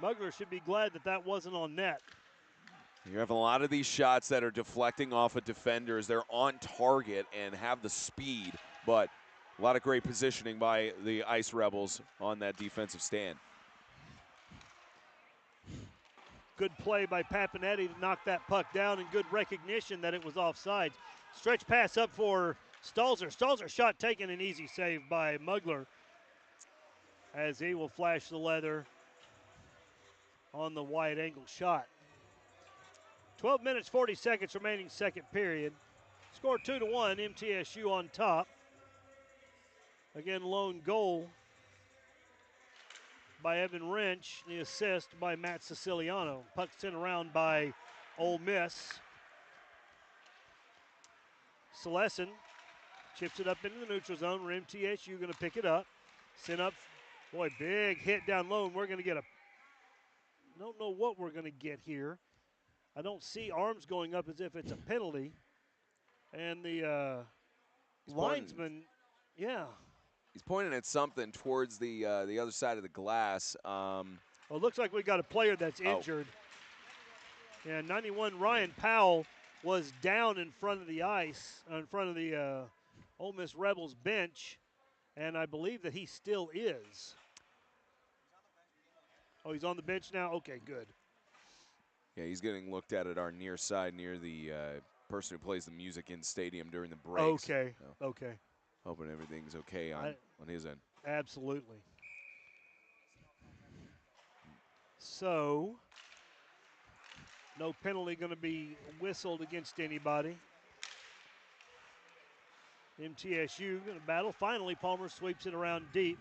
Mugler should be glad that that wasn't on net. You have a lot of these shots that are deflecting off of defenders. They're on target and have the speed, but a lot of great positioning by the Ice Rebels on that defensive stand. Good play by Papinetti to knock that puck down, and good recognition that it was offside. Stretch pass up for Stalzer. Stalzer shot taken, an easy save by Mugler as he will flash the leather on the wide angle shot. 12 minutes, 40 seconds remaining second period. Score 2-1, MTSU on top. Again, lone goal by Evan Wrench, the assist by Matt Siciliano. Puck sent around by Ole Miss. Celestin chips it up into the neutral zone where MTSU going to pick it up. Sent up, boy, big hit down low, and we're going to get don't know what we're going to get here. I don't see arms going up as if it's a penalty. And the linesman, yeah. He's pointing at something towards the other side of the glass. Well, it looks like we got a player that's injured. Yeah, 91 Ryan Powell was down in front of the ice, in front of the Ole Miss Rebels bench, and I believe that he still is. Oh, he's on the bench now? Okay, good. Yeah, he's getting looked at our near side, near the person who plays the music in stadium during the breaks. Okay, so okay. Hoping everything's okay on his end. Absolutely. So, no penalty going to be whistled against anybody. MTSU going to battle. Finally, Palmer sweeps it around deep.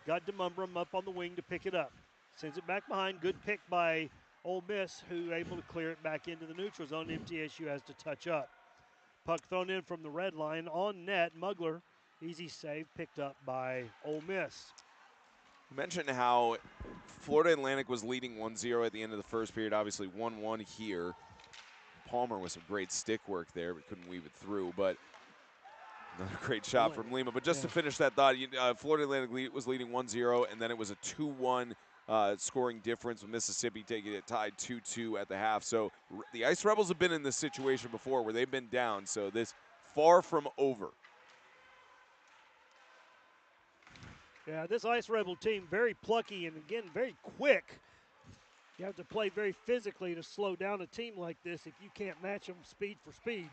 Got DeMumbrum up on the wing to pick it up. Sends it back behind. Good pick by Ole Miss, who able to clear it back into the neutral zone. MTSU has to touch up. Puck thrown in from the red line on net. Mugler, easy save, picked up by Ole Miss. You mentioned how Florida Atlantic was leading 1-0 at the end of the first period. Obviously 1-1 here. Palmer with some great stick work there, but couldn't weave it through. But another great shot from Lima. But just to finish that thought, Florida Atlantic was leading 1-0, and then it was a 2-1 scoring difference with Mississippi taking it tied 2-2 at the half. So the Ice Rebels have been in this situation before where they've been down, so this far from over. Yeah, this Ice Rebel team very plucky and, again, very quick. You have to play very physically to slow down a team like this if you can't match them speed for speed.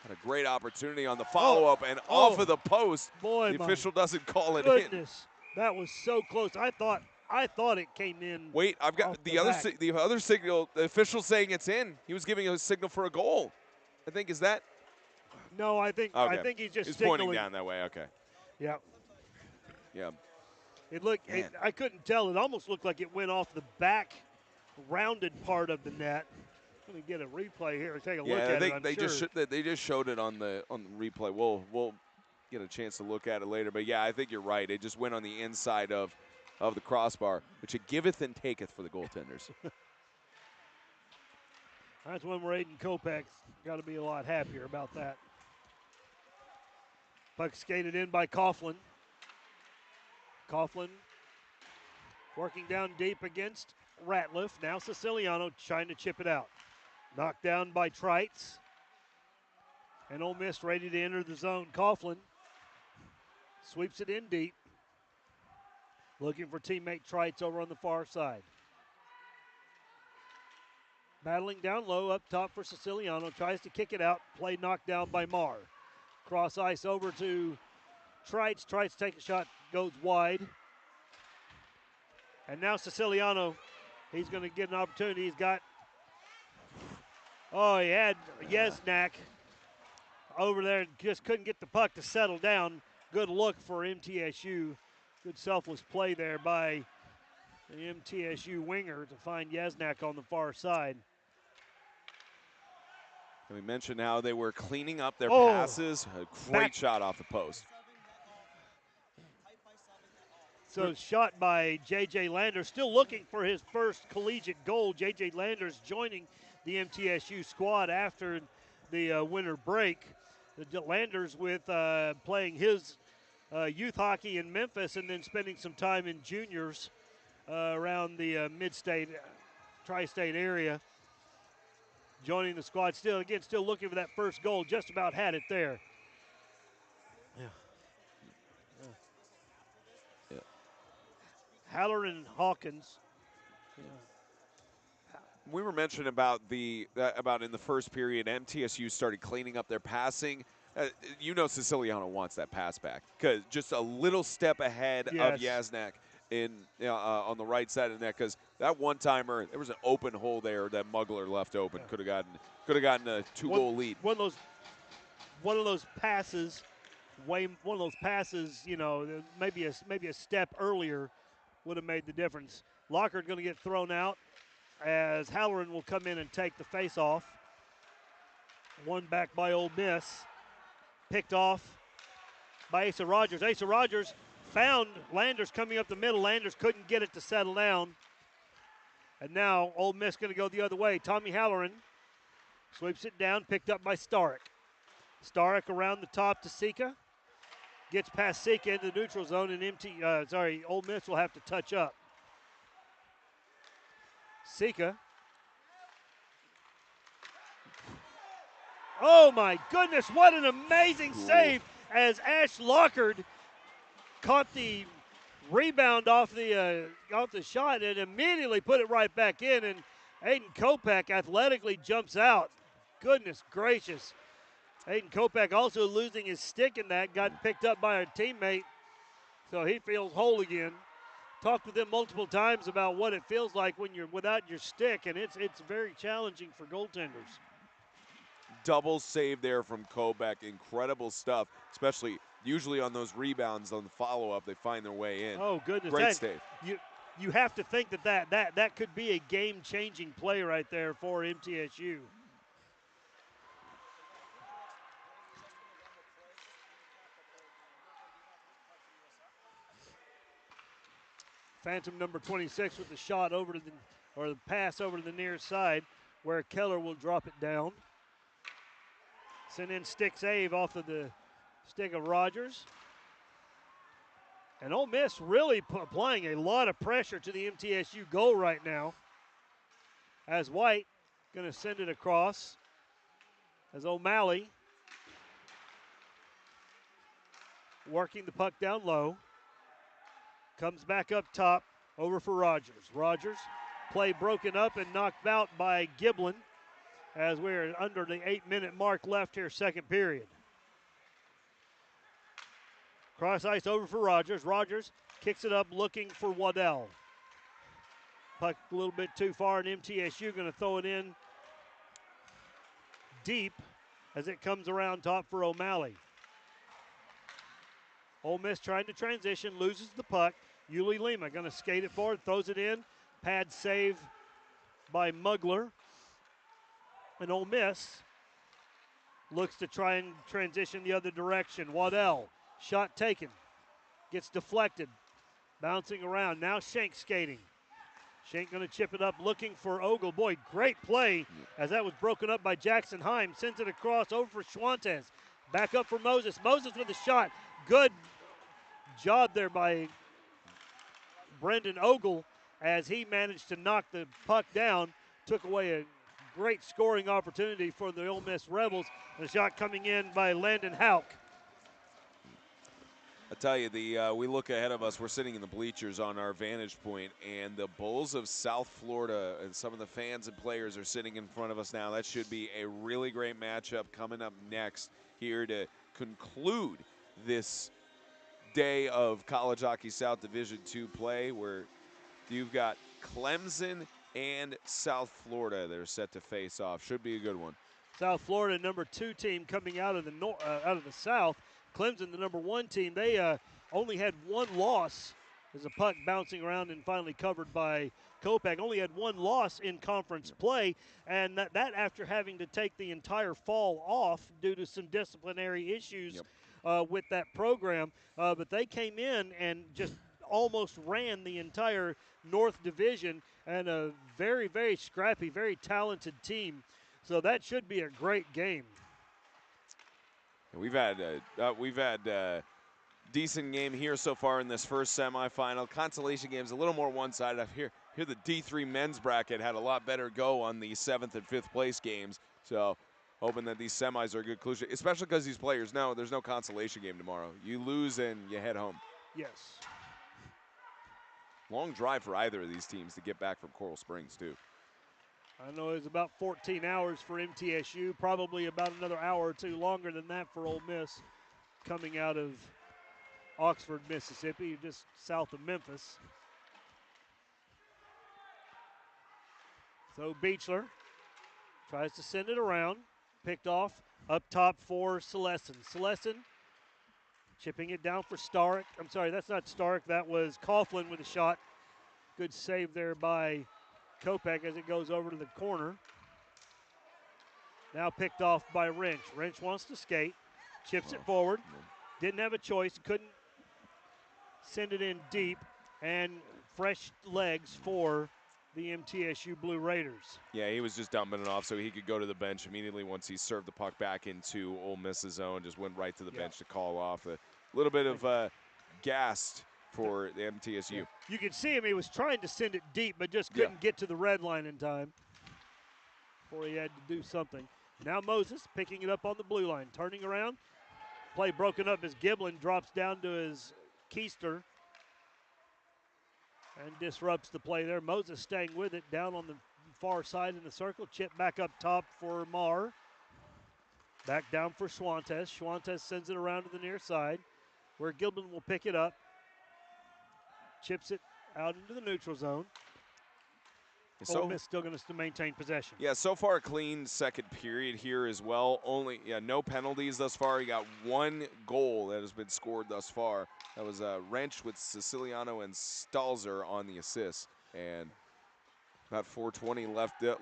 Had a great opportunity on the follow-up and off of the post. Boy, the official doesn't call it goodness. That was so close. I thought it came in. Wait, I've got the other signal. The official saying it's in. He was giving a signal for a goal. I think is that. No, I think he's just he's signaling. Pointing down that way. Okay. Yeah. Yeah. It looked. I couldn't tell. It almost looked like it went off the back, rounded part of the net. Let me get a replay here. Take a look at it. They just showed it on the replay. We'll get a chance to look at it later. But yeah, I think you're right. It just went on the inside of the crossbar, which it giveth and taketh for the goaltenders. That's one where Aiden Kopak's got to be a lot happier about that. Puck skated in by Coughlin. Coughlin working down deep against Ratliff. Now Siciliano trying to chip it out. Knocked down by Trites. And Ole Miss ready to enter the zone. Coughlin sweeps it in deep. Looking for teammate Trites over on the far side. Battling down low, up top for Siciliano. Tries to kick it out. Play knocked down by Marr. Cross ice over to Trites. Trites take a shot, goes wide. And now Siciliano, he's going to get an opportunity. He's got, he had Yesnak over there. Just couldn't get the puck to settle down. Good look for MTSU. Good selfless play there by the MTSU winger to find Yesnak on the far side. We mentioned how they were cleaning up their passes. A great shot off the post. So shot by J.J. Landers, still looking for his first collegiate goal. J.J. Landers joining the MTSU squad after the winter break. Landers with playing his youth hockey in Memphis and then spending some time in juniors around the mid-state, tri-state area. Joining the squad still looking for that first goal. Just about had it there. Haller and Hawkins. We were mentioning about in the first period, MTSU started cleaning up their passing. Siciliano wants that pass back because just a little step ahead of Yasnak on the right side of the net, because that one-timer, there was an open hole there that Mugler left open. Could have gotten a two-goal lead. One of those passes, maybe a step earlier would have made the difference. Lockhart going to get thrown out as Halloran will come in and take the face-off. One back by Ole Miss. Picked off by Asa Rogers. Asa Rogers found Landers coming up the middle. Landers couldn't get it to settle down. And now Ole Miss going to go the other way. Tommy Halloran sweeps it down, picked up by Starek. Starek around the top to Sika. Gets past Sika into the neutral zone, and Ole Miss will have to touch up. Sika. Oh my goodness, what an amazing save as Ash Lockhart caught the rebound off the shot and immediately put it right back in, and Aiden Kopak athletically jumps out. Goodness gracious. Aiden Kopak also losing his stick in that, got picked up by a teammate, so he feels whole again. Talked with him multiple times about what it feels like when you're without your stick, and it's very challenging for goaltenders. Double save there from Kopak. Incredible stuff, especially usually on those rebounds on the follow-up, they find their way in. Oh, goodness. Great save. You have to think that could be a game-changing play right there for MTSU. Phantom number 26 with the shot over to the pass over to the near side where Keller will drop it down. Send in stick save off of the stick of Rogers. And Ole Miss really applying a lot of pressure to the MTSU goal right now. As White going to send it across. As O'Malley working the puck down low. Comes back up top, over for Rogers. Rogers, play broken up and knocked out by Giblin as we're under the 8-minute mark left here, second period. Cross ice over for Rogers. Rogers kicks it up looking for Waddell. Puck a little bit too far, and MTSU going to throw it in deep as it comes around top for O'Malley. Ole Miss trying to transition, loses the puck. Yuli Lima going to skate it forward, throws it in. Pad save by Mugler. And Ole Miss looks to try and transition the other direction. Waddell, shot taken, gets deflected, bouncing around. Now Schenk skating. Schenk going to chip it up, looking for Ogle. Boy, great play as that was broken up by Jackson Heim. Sends it across over for Schwantes. Back up for Moses. Moses with a shot. Good job there by Brendan Ogle, as he managed to knock the puck down, took away a great scoring opportunity for the Ole Miss Rebels. The shot coming in by Landon Hauk. I tell you, we look ahead of us. We're sitting in the bleachers on our vantage point, and the Bulls of South Florida and some of the fans and players are sitting in front of us now. That should be a really great matchup coming up next here to conclude this day of College Hockey South Division II play, where you've got Clemson and South Florida that are set to face off. Should be a good one. South Florida, number 2 team coming out of the South. Clemson, the number 1 team, they only had 1 loss as a puck bouncing around and finally covered by Kopak. Only had 1 loss in conference play, and that after having to take the entire fall off due to some disciplinary issues with that program. But they came in and just almost ran the entire North Division, and a very, very scrappy, very talented team. So that should be a great game. We've had a decent game here so far in this first semifinal. Consolation game's a little more one-sided. I hear the D3 men's bracket had a lot better go on the 7th and 5th place games. So hoping that these semis are a good conclusion, especially because these players know there's no consolation game tomorrow. You lose and you head home. Yes. Long drive for either of these teams to get back from Coral Springs, too. I know it was about 14 hours for MTSU, probably about another hour or 2 longer than that for Ole Miss, coming out of Oxford, Mississippi, just south of Memphis. So Beechler tries to send it around, picked off up top for Celestin. Celestin chipping it down for Stark. I'm sorry, that's not Stark. That was Coughlin with a shot. Good save there by Kopak as it goes over to the corner. Now picked off by Wrench. Wrench wants to skate, chips it forward. Didn't have a choice, couldn't send it in deep, and fresh legs for the MTSU Blue Raiders. Yeah, he was just dumping it off so he could go to the bench immediately once he served the puck back into Ole Miss's zone. Just went right to the bench to call off. A little bit of gassed for the MTSU. Yeah. You could see him, he was trying to send it deep, but just couldn't get to the red line in time before he had to do something. Now Moses picking it up on the blue line, turning around. Play broken up as Giblin drops down to his keister and disrupts the play there. Moses staying with it down on the far side in the circle. Chip back up top for Marr. Back down for Schwantes. Schwantes sends it around to the near side where Giblin will pick it up. Chips it out into the neutral zone. Ole Miss still going to maintain possession. Yeah, so far a clean second period here as well. Only, no penalties thus far. You got 1 goal that has been scored thus far. That was a Wrench with Siciliano and Stalzer on the assist. And about 4:20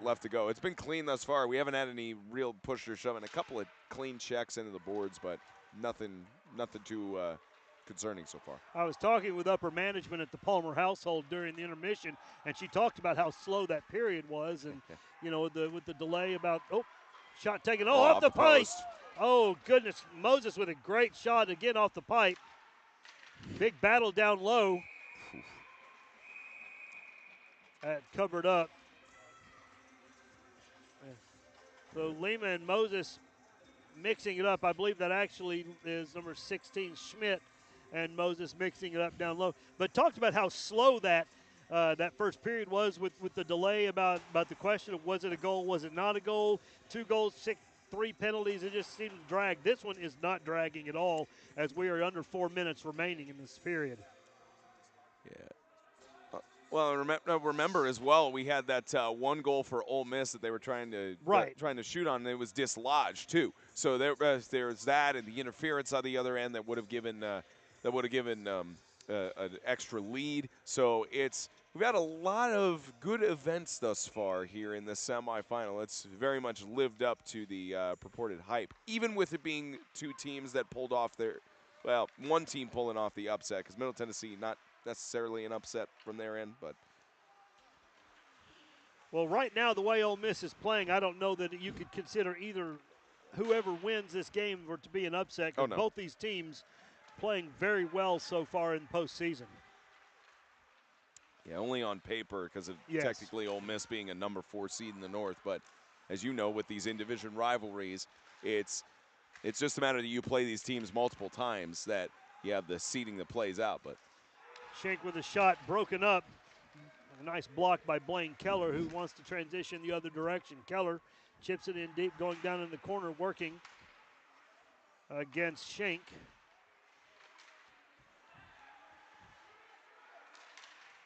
left to go. It's been clean thus far. We haven't had any real push or shoving. A couple of clean checks into the boards, but nothing too concerning so far. I was talking with upper management at the Palmer household during the intermission, and she talked about how slow that period was, and with the delay about shot taken off the pipe. Oh goodness, Moses with a great shot again off the pipe. Big battle down low. That covered up. So Lima and Moses mixing it up. I believe that actually is number 16 Schmidt, and Moses mixing it up down low. But talked about how slow that first period was with the delay about the question of was it a goal, was it not a goal? 2 goals, 3 penalties. It just seemed to drag. This one is not dragging at all as we are under 4 minutes remaining in this period. Yeah. Well, remember as well, we had that 1 goal for Ole Miss that they were trying to shoot on, and it was dislodged too. So there's that, and the interference on the other end that would have given an extra lead. So we've had a lot of good events thus far here in the semifinal. It's very much lived up to the purported hype, even with it being 2 teams that pulled off one team pulling off the upset, because Middle Tennessee not necessarily an upset from their end, but. Well, right now, the way Ole Miss is playing, I don't know that you could consider either whoever wins this game for to be an upset. Oh, no. Both these teams playing very well so far in postseason. Yeah, only on paper because of Yes. technically Ole Miss being a number 4 seed in the North. But as you know, with these in-division rivalries, it's just a matter that you play these teams multiple times that you have the seeding that plays out. But Schenk with a shot broken up. A nice block by Blaine Keller, who wants to transition the other direction. Keller chips it in deep, going down in the corner, working against Schenk.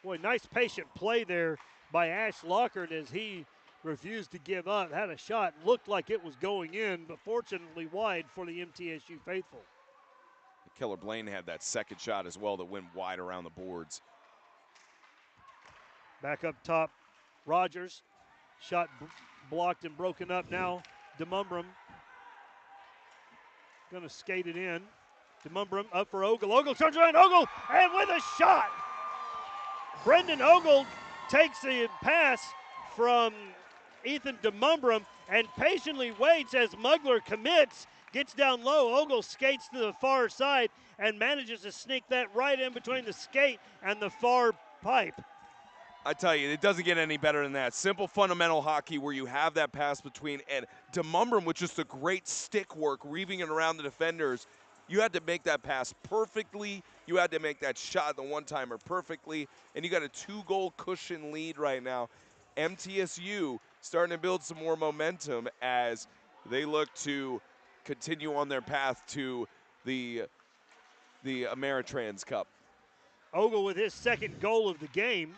Boy, nice patient play there by Ash Lockhart as he refused to give up. Had a shot, looked like it was going in, but fortunately wide for the MTSU faithful. Keller Blaine had that second shot as well that went wide around the boards. Back up top, Rogers. Shot blocked and broken up now. DeMumbrum going to skate it in. DeMumbrum up for Ogle. Ogle turns around, Ogle, and with a shot. Brendan Ogle takes the pass from Ethan DeMumbrum and patiently waits as Mugler commits, gets down low. Ogle skates to the far side and manages to sneak that right in between the skate and the far pipe. I tell you, it doesn't get any better than that. Simple fundamental hockey where you have that pass between, and DeMumbrum with just a great stick work, weaving it around the defenders. You had to make that pass perfectly. You had to make that shot, the one-timer, perfectly. And you got a 2-goal cushion lead right now. MTSU starting to build some more momentum as they look to continue on their path to the Ameritrans Cup. Ogle with his second goal of the game.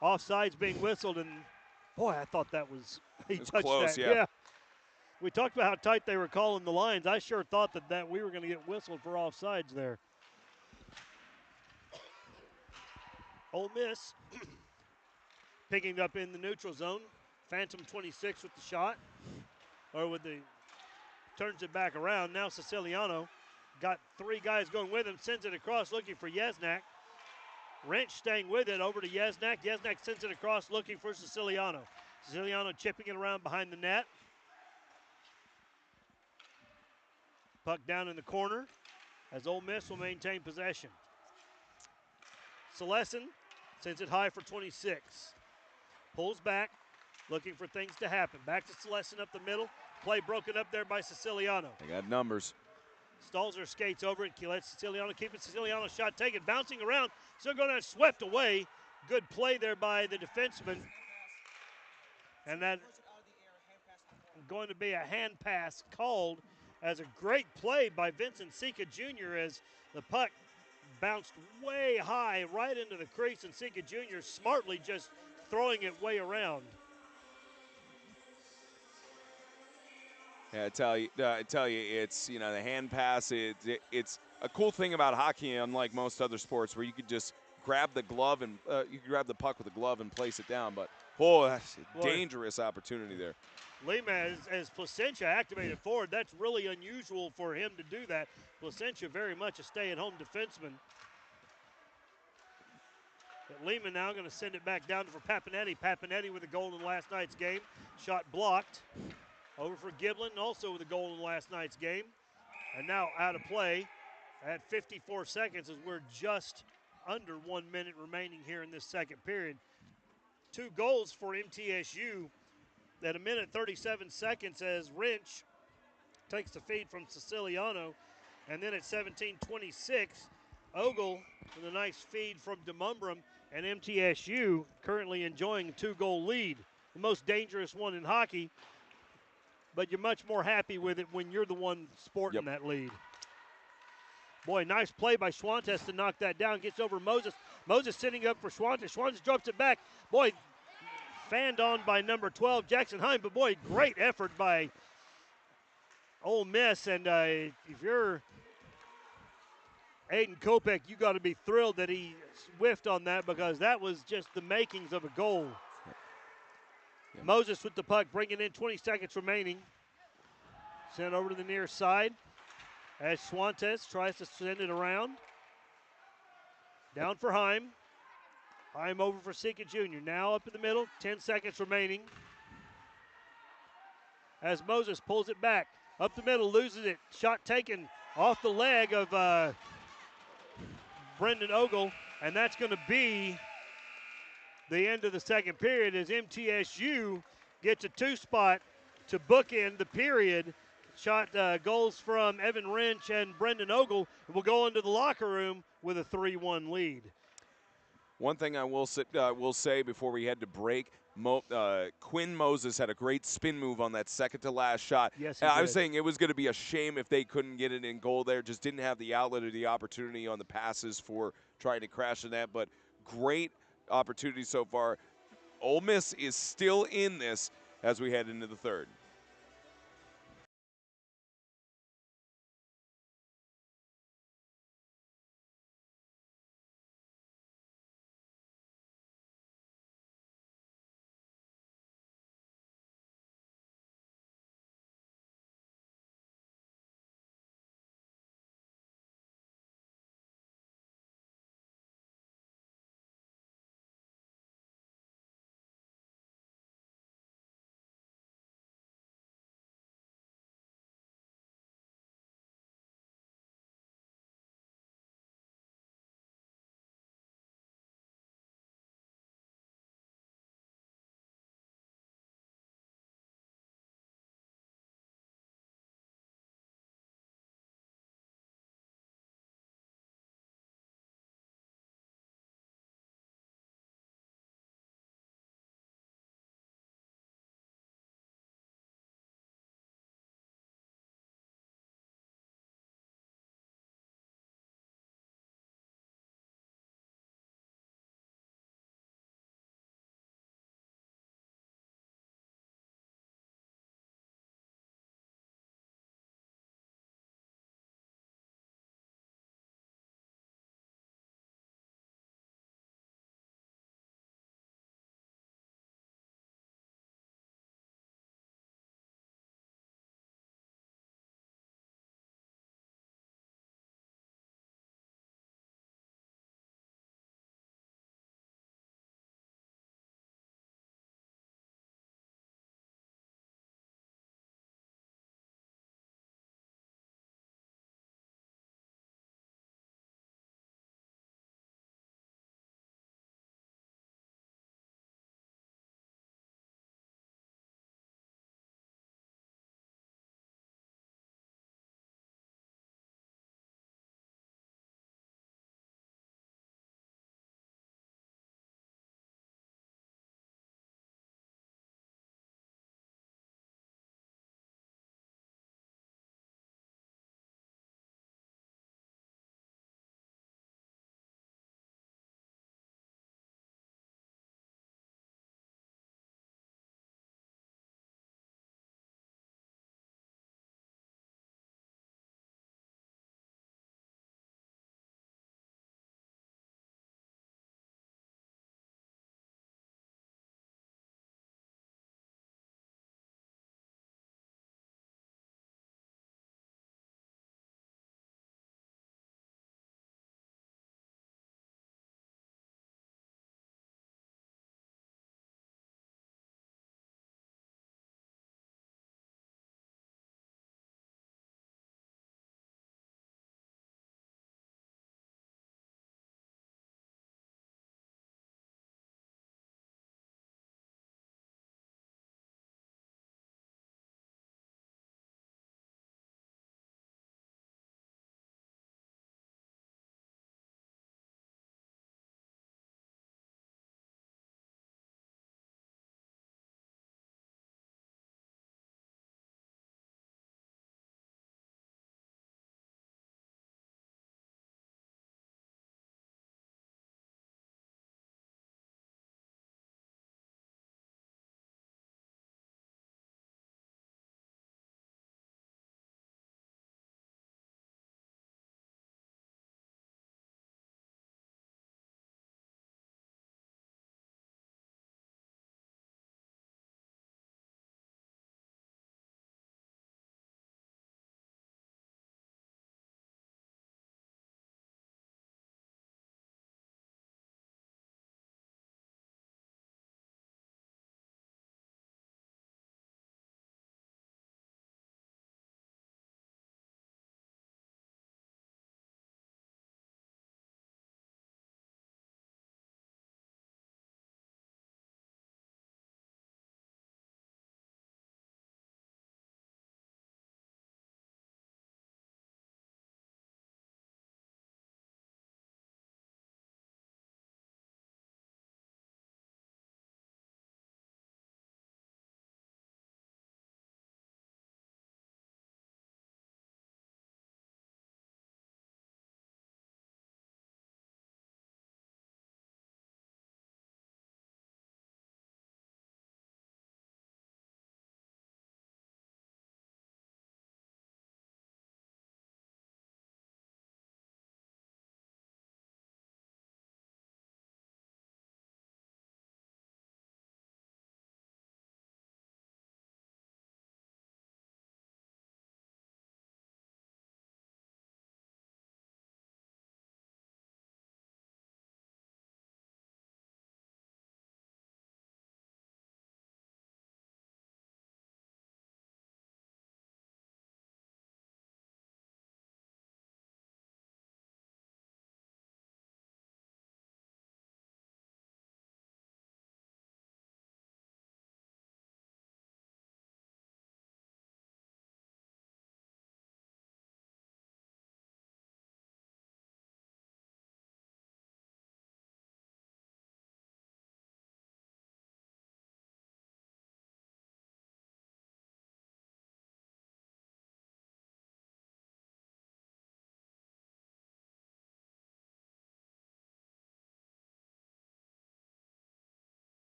Offsides being whistled, and boy, I thought that was, he touched close, that. yeah. We talked about how tight they were calling the lines. I sure thought that we were going to get whistled for offsides there. Ole Miss picking up in the neutral zone. Phantom 26 with the shot, turns it back around. Now Siciliano got 3 guys going with him, sends it across looking for Yesnak. Wrench staying with it over to Yesnak. Yesnak sends it across looking for Siciliano. Siciliano chipping it around behind the net. Puck down in the corner as Ole Miss will maintain possession. Celestin sends it high for 26. Pulls back, looking for things to happen. Back to Celestin up the middle. Play broken up there by Siciliano. They got numbers. Stalzer skates over it. Lets Siciliano keep it. Siciliano shot taken, bouncing around. Still going to swept away. Good play there by the defenseman. And that going to be a hand pass called as a great play by Vincent Sika Jr. as the puck bounced way high right into the crease, and Sika Jr. smartly just throwing it way around. Yeah, I tell you, it's the hand pass. It's a cool thing about hockey, unlike most other sports, where you could just grab the glove and you can grab the puck with the glove and place it down. But that's a dangerous opportunity there. Lima, as Placentia activated forward, that's really unusual for him to do that. Placentia very much a stay-at-home defenseman. But Lima now going to send it back down for Papinetti. Papinetti with a goal in last night's game. Shot blocked. Over for Giblin, also with a goal in last night's game. And now out of play at 54 seconds as we're just under 1 minute remaining here in this second period. 2 goals for MTSU at 1 minute 37 seconds as Wrench takes the feed from Siciliano. And then at 17:26, Ogle with a nice feed from DeMumbrum, and MTSU currently enjoying a 2-goal lead. The most dangerous one in hockey, but you're much more happy with it when you're the one sporting that lead. Boy, nice play by Schwantes to knock that down. Gets over Moses. Moses sitting up for Schwantes. Schwantes drops it back. Boy, fanned on by number 12, Jackson Heim. But, boy, great effort by Ole Miss. And if you're Aiden Kopech, you got to be thrilled that he whiffed on that, because that was just the makings of a goal. Yep. Moses with the puck, bringing in 20 seconds remaining. Sent over to the near side as Schwantes tries to send it around. Down for Heim. Heim over for Sika Jr. Now up in the middle, 10 seconds remaining. As Moses pulls it back. Up the middle, loses it. Shot taken off the leg of Brendan Ogle, and that's going to be the end of the second period as MTSU gets a 2 spot to bookend the period. Shot goals from Evan Wrench and Brendan Ogle will go into the locker room with a 3-1 lead. One thing I will say before we head to break, Quinn Moses had a great spin move on that second to last shot. Yes, he I did. was saying it was going to be a shame if they couldn't get it in goal there. Just didn't have the outlet or the opportunity on the passes for trying to crash the net. But great opportunity so far. Ole Miss is still in this as we head into the third.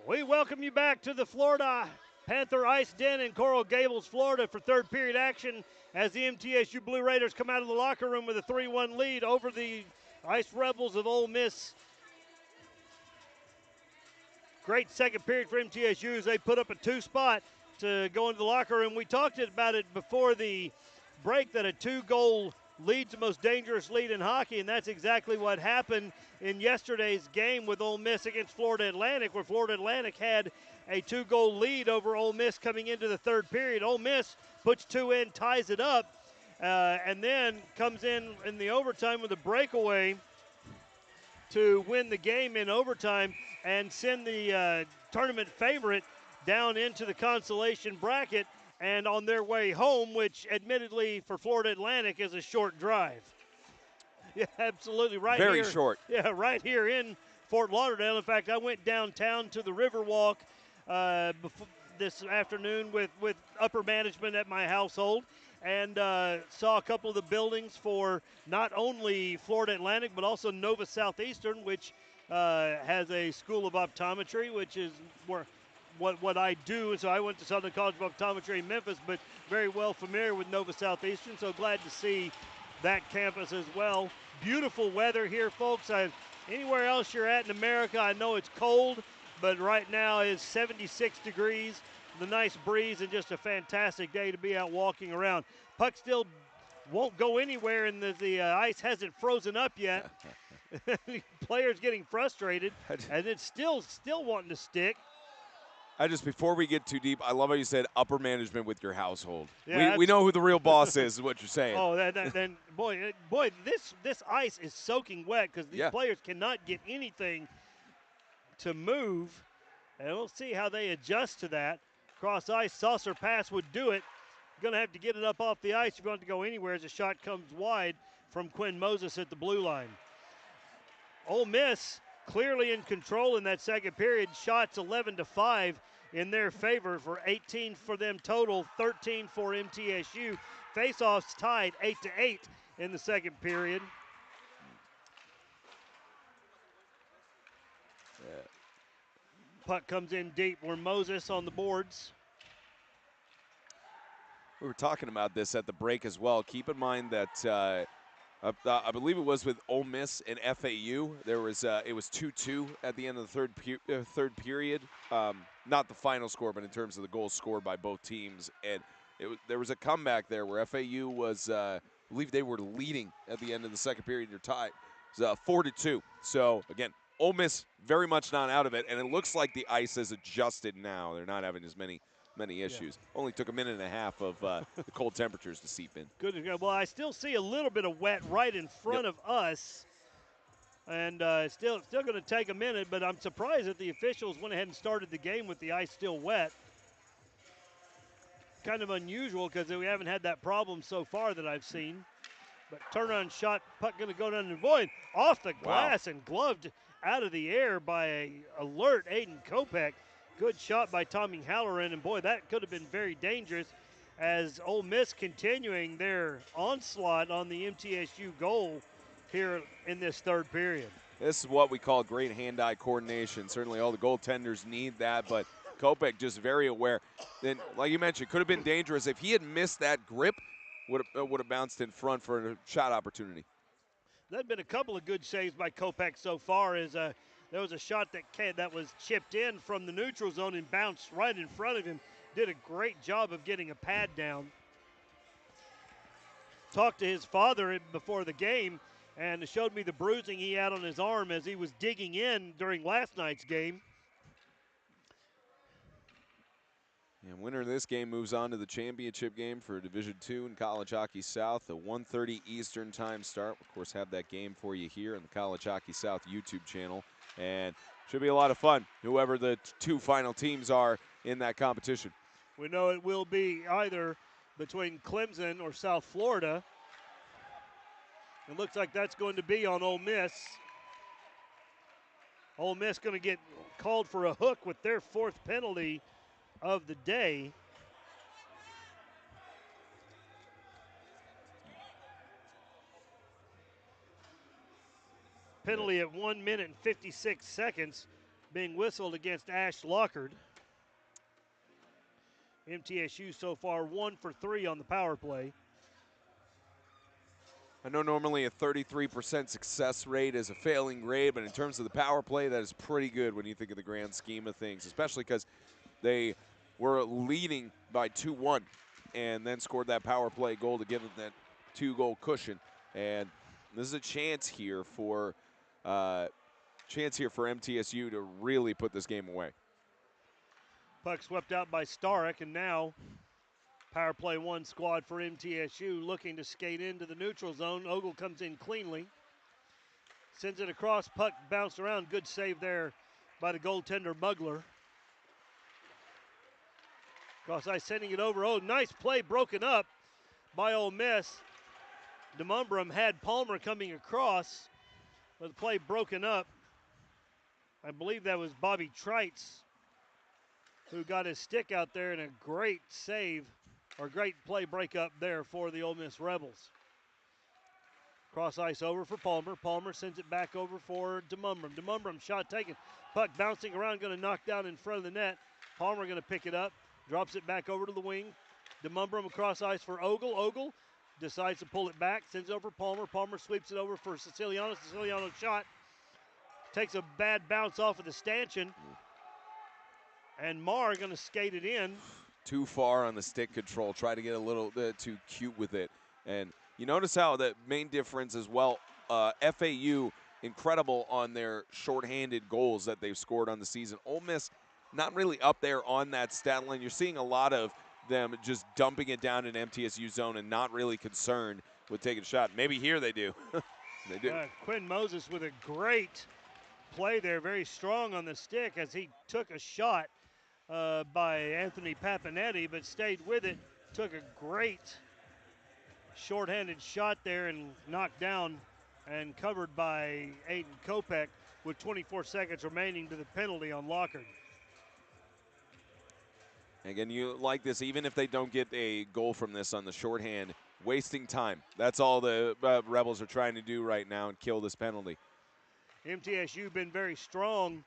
We welcome you back to the Florida Panther IceDen in Coral Gables, Florida for third period action as the MTSU Blue Raiders come out of the locker room with a 3-1 lead over the Ice Rebels of Ole Miss. Great second period for MTSU as they put up a 2-spot to go into the locker room. We talked about it before the break that a 2-goal lead's the most dangerous lead in hockey, and that's exactly what happened in yesterday's game with Ole Miss against Florida Atlantic, where Florida Atlantic had a 2-goal lead over Ole Miss coming into the third period. Ole Miss puts 2 in, ties it up, and then comes in the overtime with a breakaway to win the game in overtime and send the tournament favorite down into the consolation bracket and on their way home, which admittedly for Florida Atlantic is a short drive. Yeah, absolutely. Right Very here. short. Yeah, right here in Fort Lauderdale. In fact, I went downtown to the Riverwalk this afternoon with upper management at my household and saw a couple of the buildings for not only Florida Atlantic but also Nova Southeastern, which has a school of optometry, which is where what I do. So I went to Southern College of Optometry in Memphis, but very well familiar with Nova Southeastern. So glad to see that campus as well. Beautiful weather here, folks. Anywhere else you're at in America, I know it's cold, but right now is 76 degrees, the nice breeze, and just a fantastic day to be out walking around. Puck still won't go anywhere, and the ice hasn't frozen up yet. Players getting frustrated, and it's still wanting to stick. Before we get too deep, I love how you said upper management with your household. Yeah, we know who the real boss is what you're saying. Oh, then boy, this ice is soaking wet because these players cannot get anything to move. And we'll see how they adjust to that. Cross ice, saucer pass would do it. Going to have to get it up off the ice if you want to go anywhere as the shot comes wide from Quinn Moses at the blue line. Ole Miss clearly in control in that second period. Shots 11-5 in their favor for 18 for them total, 13 for MTSU. Faceoffs tied 8-8 in the second period. Puck comes in deep where Moses on the boards. We were talking about this at the break as well. Keep in mind that I believe it was with Ole Miss and FAU. There was it was 2-2 at the end of the third period. Not the final score, but in terms of the goals scored by both teams. And there was a comeback there where FAU was, I believe they were leading at the end of the second period. You're tied. It was 4-2. So again, Ole Miss very much not out of it, and it looks like the ice has adjusted now. They're not having as many issues. Only took a minute and a half of the cold temperatures to seep in. Good to go. Well, I still see a little bit of wet right in front of us, and still going to take a minute, but I'm surprised that the officials went ahead and started the game with the ice still wet. Kind of unusual because we haven't had that problem so far that I've seen. But turn-on shot, puck going to go down the void, off the glass and gloved out of the air by a alert Aiden Kopech. Good shot by Tommy Halloran, and boy, that could have been very dangerous as Ole Miss continuing their onslaught on the MTSU goal here in this third period. This is what we call great hand-eye coordination. Certainly all the goaltenders need that, but Kopech just very aware. Then, like you mentioned, could have been dangerous. If he had missed that grip, would have bounced in front for a shot opportunity. There have been a couple of good saves by Kopech so far. There was a shot that was chipped in from the neutral zone and bounced right in front of him. Did a great job of getting a pad down. Talked to his father before the game and showed me the bruising he had on his arm as he was digging in during last night's game. And winner of this game moves on to the championship game for Division II in College Hockey South, a 1:30 Eastern time start. Of course, have that game for you here on the College Hockey South YouTube channel. And should be a lot of fun, whoever the two final teams are in that competition. We know it will be either between Clemson or South Florida. It looks like that's going to be on Ole Miss. Ole Miss going to get called for a hook with their fourth penalty of the day. Penalty at 1 minute and 56 seconds being whistled against Ash Lockard. MTSU so far 1 for 3 on the power play. I know normally a 33% success rate is a failing grade, but in terms of the power play, that is pretty good when you think of the grand scheme of things, especially because they were leading by 2-1 and then scored that power play goal to give them that 2-goal cushion. And this is a chance here for MTSU to really put this game away. Puck swept out by Starek, and now power play 1 squad for MTSU looking to skate into the neutral zone. Ogle comes in cleanly, sends it across, puck bounced around. Good save there by the goaltender Mugler. Cross ice sending it over. Oh, nice play broken up by Ole Miss. DeMumbrum had Palmer coming across, but the play broken up. I believe that was Bobby Trites who got his stick out there, and a great save or great play breakup there for the Ole Miss Rebels. Cross ice over for Palmer. Palmer sends it back over for DeMumbrum. DeMumbrum shot taken. Puck bouncing around, going to knock down in front of the net. Palmer going to pick it up, drops it back over to the wing. DeMumbrum across ice for Ogle. Ogle decides to pull it back, sends it over Palmer. Palmer sweeps it over for Siciliano. Siciliano shot. Takes a bad bounce off of the stanchion. And Marr going to skate it in. Too far on the stick control. Try to get a little bit too cute with it. And you notice how the main difference as well, FAU incredible on their shorthanded goals that they've scored on the season. Ole Miss not really up there on that stat line. You're seeing a lot of them just dumping it down in MTSU zone and not really concerned with taking a shot. Maybe here they do. They do. Quinn Moses with a great play there, very strong on the stick as he took a shot by Anthony Papinetti, but stayed with it. Took a great shorthanded shot there and knocked down and covered by Aiden Kopech with 24 seconds remaining to the penalty on Lockard. Again, you like this, even if they don't get a goal from this on the shorthand, wasting time. That's all the Rebels are trying to do right now and kill this penalty. MTSU been very strong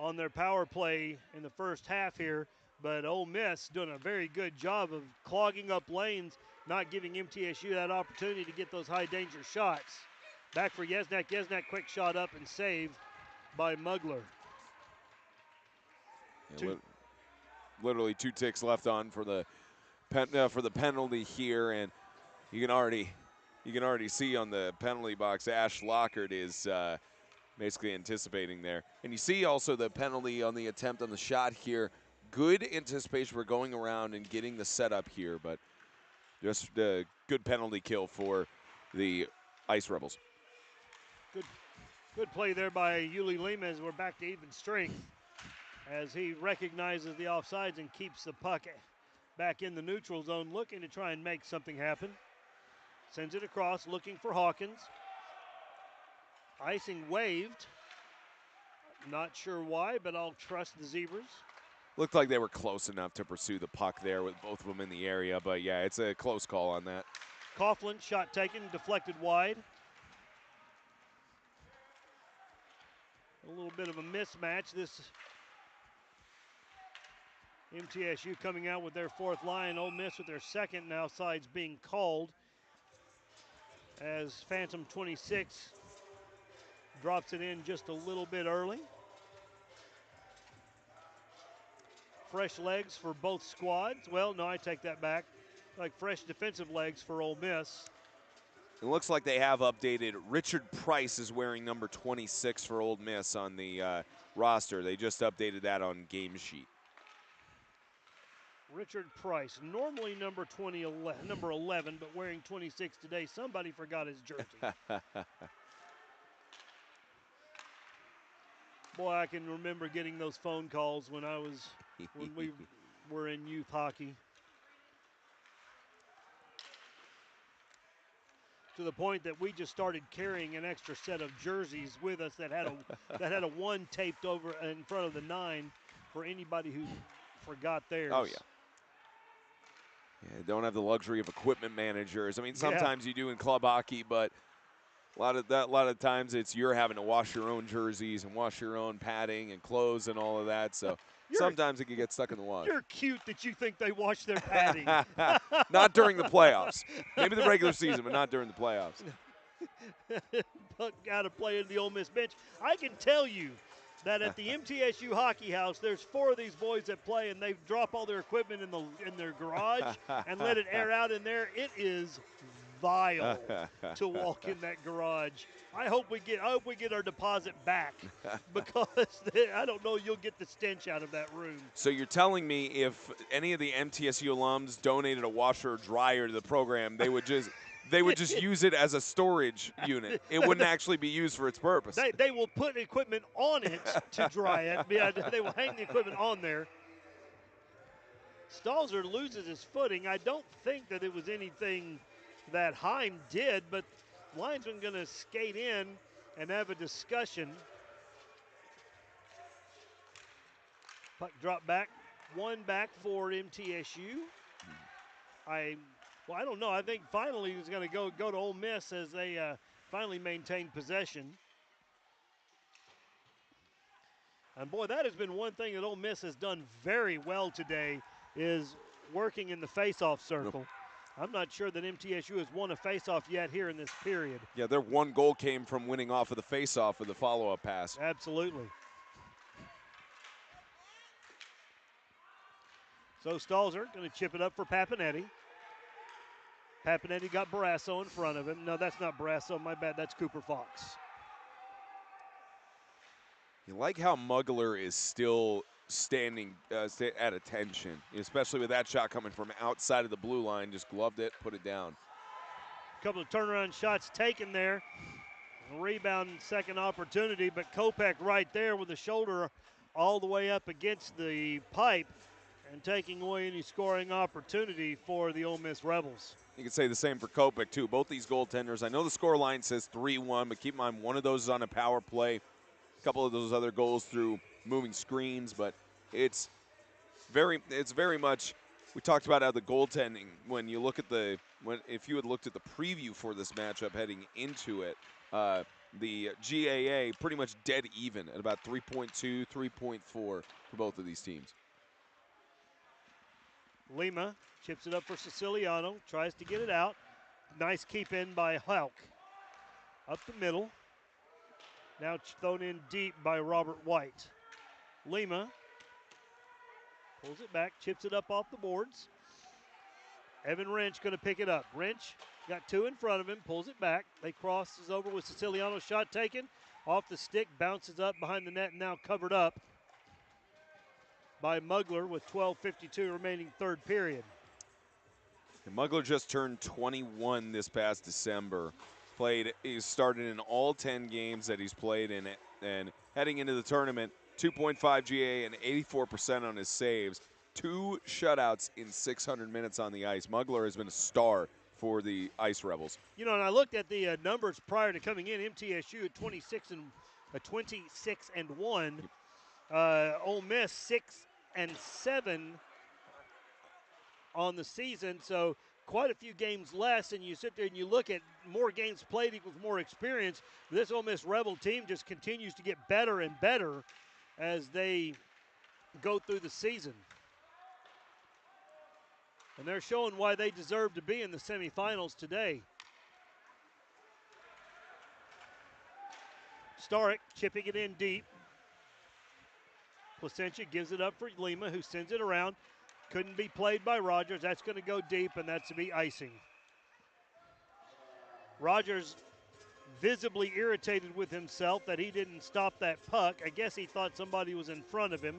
on their power play in the first half here, but Ole Miss doing a very good job of clogging up lanes, not giving MTSU that opportunity to get those high danger shots. Back for Yesnak. Yesnak quick shot up and save by Mugler. Yeah, literally 2 ticks left on for the penalty here, and you can already see on the penalty box Ash Lockard is basically anticipating there. And you see also the penalty on the attempt on the shot here. Good anticipation for going around and getting the setup here, but just a good penalty kill for the Ice Rebels. Good play there by Yuli Lima as we're back to even strength as he recognizes the offsides and keeps the puck back in the neutral zone, looking to try and make something happen. Sends it across, looking for Hawkins. Icing waved. Not sure why, but I'll trust the Zebras. Looked like they were close enough to pursue the puck there with both of them in the area, but yeah, it's a close call on that. Coughlin, shot taken, deflected wide. A little bit of a mismatch. This MTSU coming out with their 4th line. Ole Miss with their 2nd now. Sides being called as Phantom 26 drops it in just a little bit early. Fresh legs for both squads. Well, no, I take that back. Like fresh defensive legs for Ole Miss. It looks like they have updated. Richard Price is wearing number 26 for Ole Miss on the roster. They just updated that on Game Sheet. Richard Price, normally number 11, but wearing 26 today. Somebody forgot his jersey. Boy, I can remember getting those phone calls when we were in youth hockey. To the point that we just started carrying an extra set of jerseys with us that had a 1 taped over in front of the 9 for anybody who forgot theirs. Oh, yeah. Yeah, don't have the luxury of equipment managers. I mean, sometimes you do in club hockey, but A lot of times it's you're having to wash your own jerseys and wash your own padding and clothes and all of that. So sometimes it can get stuck in the wash. You're cute that you think they wash their padding. Not during the playoffs. Maybe the regular season, but not during the playoffs. Puck got to play in the Ole Miss bench. I can tell you that at the MTSU Hockey House, there's 4 of these boys that play, and they drop all their equipment in their garage and let it air out in there. It is vile to walk in that garage. I hope we get our deposit back because I don't know you'll get the stench out of that room. So you're telling me if any of the MTSU alums donated a washer or dryer to the program, they would just use it as a storage unit. It wouldn't actually be used for its purpose. They will put equipment on it to dry it. Yeah, they will hang the equipment on there. Stalzer loses his footing. I don't think that it was anything that Heim did, but linesman going to skate in and have a discussion. Puck drop back, 1 back for MTSU. I don't know. I think finally he's going to go to Ole Miss as they finally maintain possession. And boy, that has been one thing that Ole Miss has done very well today is working in the faceoff circle. I'm not sure that MTSU has won a faceoff yet here in this period. Yeah, their 1 goal came from winning off of the faceoff with the follow-up pass. Absolutely. So Stalzer going to chip it up for Papinetti. Papinetti got Barrasso in front of him. No, that's not Barrasso. My bad. That's Cooper Fox. You like how Mugler is still standing at attention, especially with that shot coming from outside of the blue line. Just gloved it, put it down. A couple of turnaround shots taken there. Rebound, second opportunity, but Kopech right there with the shoulder all the way up against the pipe and taking away any scoring opportunity for the Ole Miss Rebels. You can say the same for Kopech, too. Both these goaltenders, I know the score line says 3-1, but keep in mind one of those is on a power play. A couple of those other goals through moving screens, but it's very much, we talked about how the goaltending, when you look at if you had looked at the preview for this matchup heading into it, the GAA pretty much dead even at about 3.2, 3.4 for both of these teams. Lima chips it up for Siciliano, tries to get it out. Nice keep in by Hauk. Up the middle. Now thrown in deep by Robert White. Lima pulls it back, chips it up off the boards. Evan Wrench going to pick it up. Wrench got 2 in front of him, pulls it back. They crosses over with Siciliano, shot taken. Off the stick, bounces up behind the net, and now covered up by Mugler with 12:52 remaining third period. And Mugler just turned 21 this past December. He's started in all 10 games that he's played in it, and heading into the tournament, 2.5 GA and 84% on his saves. 2 shutouts in 600 minutes on the ice. Mugler has been a star for the Ice Rebels. You know, and I looked at the numbers prior to coming in. MTSU at 26 and 1. Ole Miss 6-7 on the season. So quite a few games less, and you sit there and you look at more games played equals more experience. This Ole Miss Rebel team just continues to get better and better as they go through the season. And they're showing why they deserve to be in the semifinals today. Starek chipping it in deep. Placentia gives it up for Lima, who sends it around. Couldn't be played by Rogers. That's going to go deep, and that's to be icing. Rogers visibly irritated with himself that he didn't stop that puck. I guess he thought somebody was in front of him.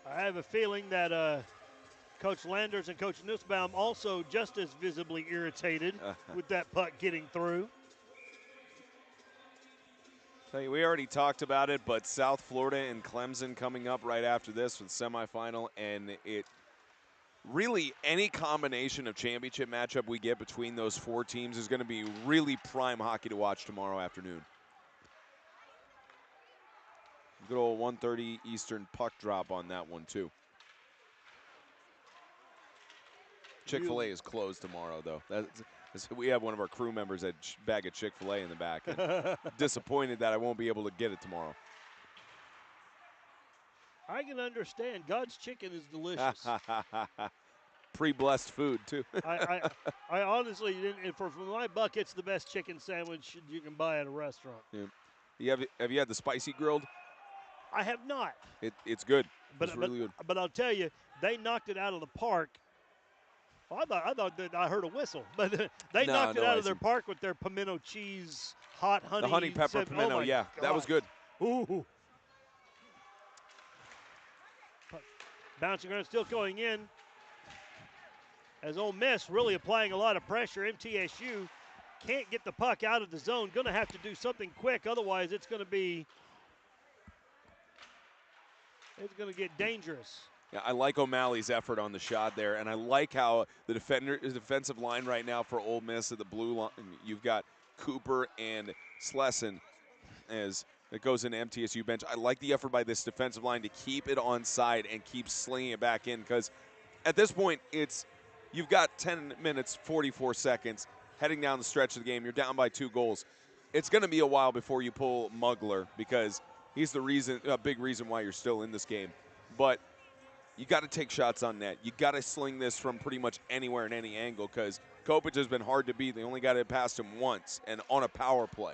I have a feeling that Coach Landers and Coach Nussbaum also just as visibly irritated with that puck getting through. We already talked about it, but South Florida and Clemson coming up right after this for the semifinal, and it really any combination of championship matchup we get between those 4 teams is going to be really prime hockey to watch tomorrow afternoon. Good old 1:30 Eastern puck drop on that one, too. Chick-fil-A is closed tomorrow, though. We have one of our crew members at bag of Chick-fil-A in the back. And disappointed that I won't be able to get it tomorrow. I can understand. God's chicken is delicious. Pre-blessed food, too. I honestly didn't. For my buck, it's the best chicken sandwich you can buy at a restaurant. Yeah. Have you had the spicy grilled? I have not. It's good. But, it's really good. But I'll tell you, they knocked it out of the park. Well, I thought that I heard a whistle, but they knocked it out of their park with their pimento cheese, hot honey. The honey pepper pimento, yeah, that was good. Ooh. Bouncing around, still going in. As Ole Miss really applying a lot of pressure, MTSU can't get the puck out of the zone. Going to have to do something quick, otherwise it's going to get dangerous. Yeah, I like O'Malley's effort on the shot there, and I like how the defensive line right now for Ole Miss at the blue line. You've got Cooper and Slesson as it goes into MTSU bench. I like the effort by this defensive line to keep it on side and keep slinging it back in, because at this point you've got 10 minutes, 44 seconds heading down the stretch of the game. You're down by 2 goals. It's going to be a while before you pull Mugler, because he's a big reason why you're still in this game. But you got to take shots on net. You got to sling this from pretty much anywhere and any angle, because Kopech has been hard to beat. They only got it past him once, and on a power play,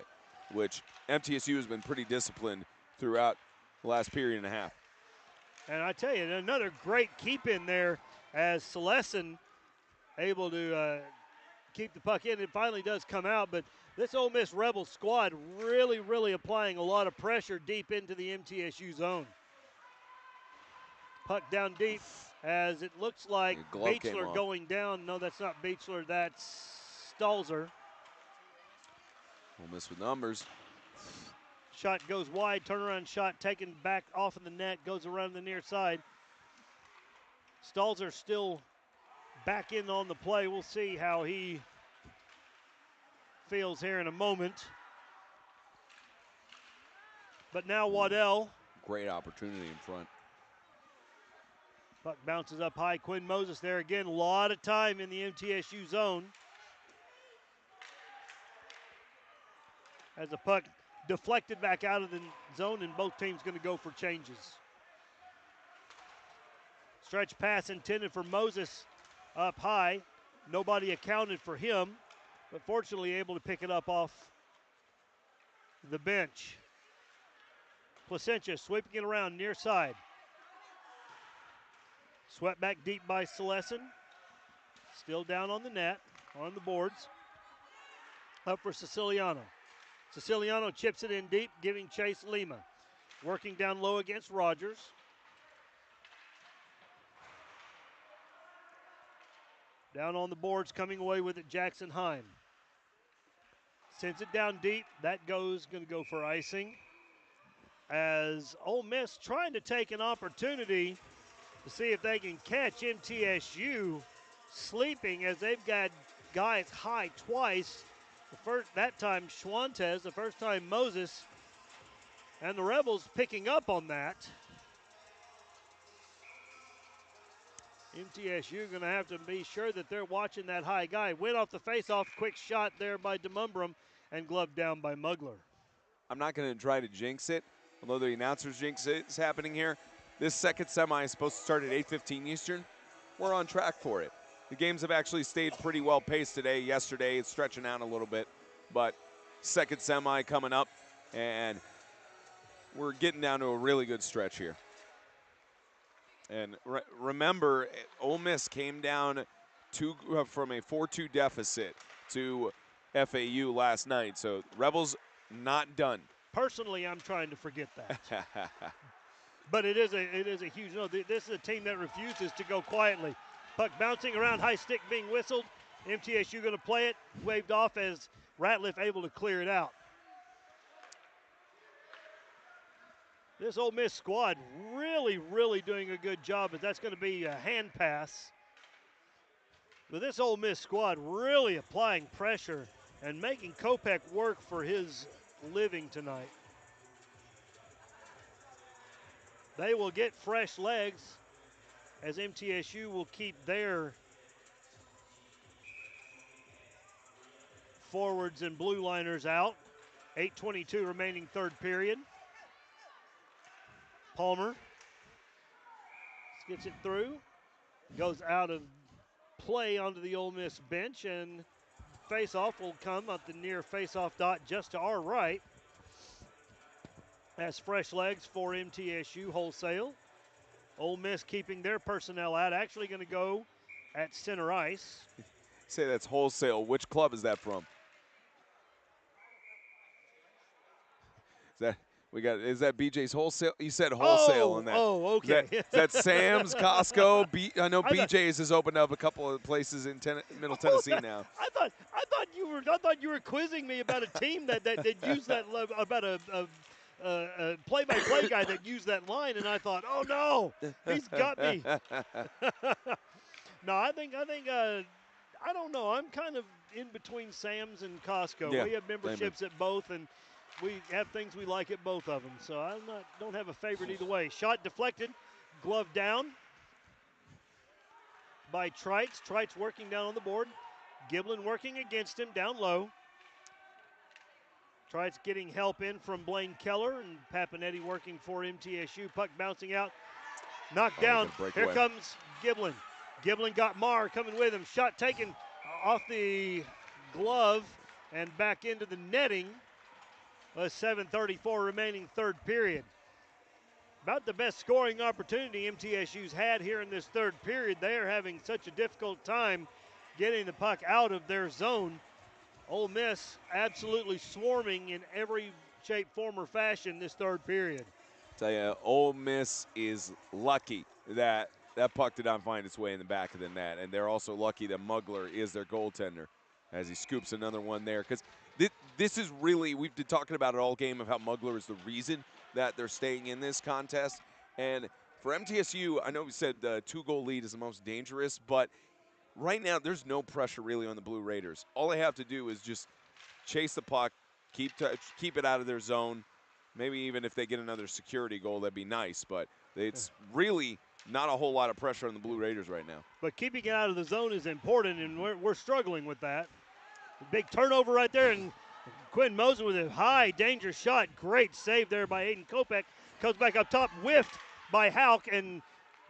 which MTSU has been pretty disciplined throughout the last period and a half. And I tell you, another great keep in there as Slesson able to keep the puck in. It finally does come out, but this Ole Miss Rebel squad really, really applying a lot of pressure deep into the MTSU zone. Puck down deep as it looks like Beechler going down. No, that's not Beechler. That's Stalzer. Ole Miss with numbers. Shot goes wide. Turnaround shot taken back off of the net. Goes around the near side. Stalzer still back in on the play. We'll see how he feels here in a moment. But now Waddell. Great opportunity in front. Puck bounces up high. Quinn Moses there again. A lot of time in the MTSU zone. As the puck deflected back out of the zone, and both teams going to go for changes. Stretch pass intended for Moses up high. Nobody accounted for him, but fortunately able to pick it up off the bench. Placentia sweeping it around near side. Swept back deep by Slesson. Still down on the net, on the boards. Up for Siciliano. Siciliano chips it in deep, giving chase Lima. Working down low against Rogers. Down on the boards, coming away with it, Jackson Heim. Sends it down deep. That going to go for icing. As Ole Miss trying to take an opportunity to see if they can catch MTSU sleeping, as they've got guys high twice. That time Schwantes, the first time Moses, and the Rebels picking up on that. MTSU going to have to be sure that they're watching that high guy. Went off the face-off, quick shot there by DeMumbrum, and gloved down by Mugler. I'm not going to try to jinx it, although the announcer's jinx is happening here. This second semi is supposed to start at 8:15 Eastern. We're on track for it. The games have actually stayed pretty well paced today. Yesterday, it's stretching out a little bit, but second semi coming up, and we're getting down to a really good stretch here. And remember, Ole Miss came down from a 4-2 deficit to FAU last night, so Rebels not done. Personally, I'm trying to forget that. But it is a huge no. This is a team that refuses to go quietly. Puck bouncing around, high stick being whistled. MTSU going to play it, waved off as Ratliff able to clear it out. This Ole Miss squad really, really doing a good job, but that's going to be a hand pass. But this Ole Miss squad really applying pressure and making Kopech work for his living tonight. They will get fresh legs as MTSU will keep their forwards and blue liners out. 8:22 remaining third period. Palmer gets it through, goes out of play onto the Ole Miss bench, and face-off will come at the near face-off dot just to our right. That's fresh legs for MTSU wholesale. Ole Miss keeping their personnel out, actually going to go at center ice. Say that's wholesale. Which club is that from? Is that BJ's wholesale? You said wholesale on that. Oh, okay. Is that Sam's, Costco? I know BJ's has opened up a couple of places in Middle Tennessee now. I thought you were quizzing me about a team that used that, about a play-by-play guy that used that line, and I thought, oh no, he's got me. No, I don't know. I'm kind of in between Sam's and Costco. Yeah, we have memberships at both, and we have things we like at both of them. So I don't have a favorite either way. Shot deflected, glove down by Trites. Trites working down on the board. Giblin working against him down low. Trites getting help in from Blaine Keller, and Papanetti working for MTSU. Puck bouncing out, knocked down. Here comes Giblin. Giblin got Marr coming with him. Shot taken off the glove and back into the netting. 7:34 remaining third period. About the best scoring opportunity MTSU's had here in this third period. They are having such a difficult time getting the puck out of their zone. Ole Miss absolutely swarming in every shape, form, or fashion this third period. Tell you, Ole Miss is lucky that that puck did not find its way in the back of the net, and they're also lucky that Mugler is their goaltender as he scoops another one there. Because this is really, we've been talking about it all game of how Mugler is the reason that they're staying in this contest. And for MTSU, I know we said the 2-goal lead is the most dangerous, but right now there's no pressure really on the Blue Raiders. All they have to do is just chase the puck, keep it out of their zone. Maybe even if they get another security goal, that'd be nice. But it's really not a whole lot of pressure on the Blue Raiders right now. But keeping it out of the zone is important, and we're struggling with that. Big turnover right there, and Quinn Moses with a high danger shot. Great save there by Aiden Kopech. Comes back up top, whiffed by Hauk, and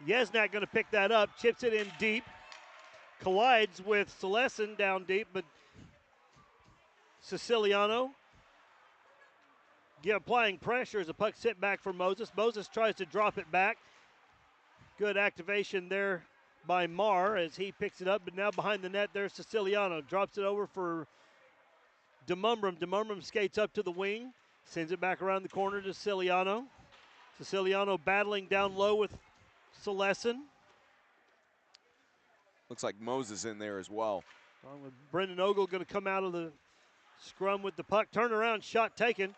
Yesnak going to pick that up. Chips it in deep. Collides with Celestin down deep, but Siciliano applying pressure as the puck sit back for Moses. Moses tries to drop it back. Good activation there by Marr as he picks it up, but now behind the net there's Siciliano. Drops it over for DeMumbrum. DeMumbrum skates up to the wing, sends it back around the corner to Siciliano. Siciliano battling down low with Celestin. Looks like Moses in there as well. With Brendan Ogle going to come out of the scrum with the puck. Turn around, shot taken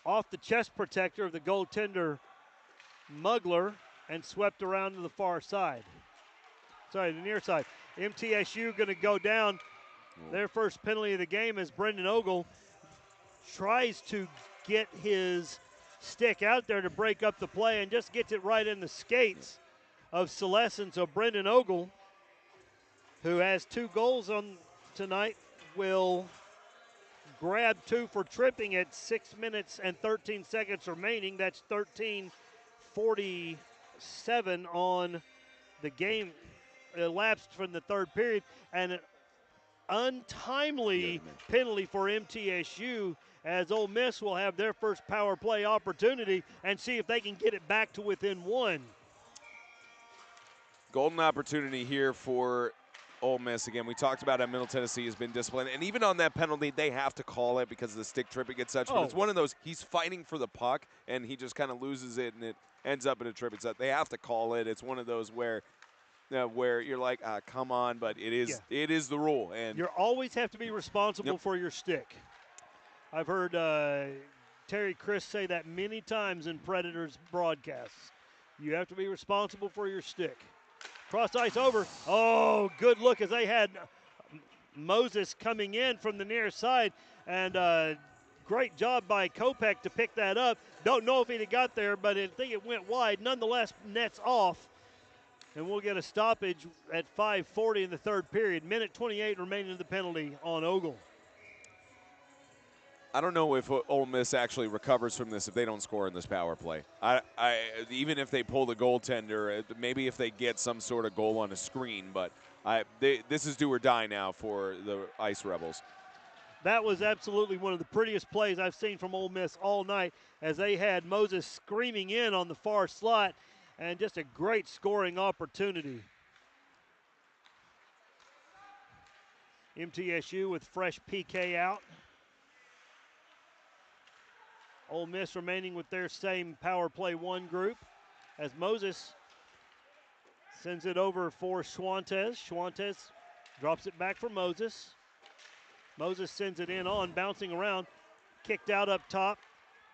off the chest protector of the goaltender Mugler and swept around to the far side. Sorry, the near side. MTSU going to go down. Their first penalty of the game as Brendan Ogle tries to get his stick out there to break up the play and just gets it right in the skates of Celestin. So Brendan Ogle, who has 2 goals on tonight, will grab 2 for tripping at 6 minutes and 13 seconds remaining. That's 13:47 on the game elapsed from the third period. And an untimely penalty for MTSU as Ole Miss will have their first power play opportunity and see if they can get it back to within 1. Golden opportunity here for Ole Miss. Again, we talked about how Middle Tennessee has been disciplined, and even on that penalty, they have to call it because of the stick tripping and such. But it's one of those, he's fighting for the puck, and he just kind of loses it, and it ends up in a trip. They have to call it. It's one of those where you're like, come on, but it is the rule. And you always have to be responsible for your stick. I've heard Terry Chris say that many times in Predators broadcasts. You have to be responsible for your stick. Cross ice over. Oh, good look as they had Moses coming in from the near side. And great job by Kopech to pick that up. Don't know if he'd have got there, but I think it went wide. Nonetheless, nets off. And we'll get a stoppage at 5:40 in the third period. Minute 28 remaining in the penalty on Ogle. I don't know if Ole Miss actually recovers from this if they don't score in this power play. Even if they pull the goaltender, maybe if they get some sort of goal on a screen, but this is do or die now for the Ice Rebels. That was absolutely one of the prettiest plays I've seen from Ole Miss all night, as they had Moses screaming in on the far slot, and just a great scoring opportunity. MTSU with fresh PK out. Ole Miss remaining with their same power play one group, as Moses sends it over for Schwantes. Schwantes drops it back for Moses. Moses sends it in on, bouncing around, kicked out up top,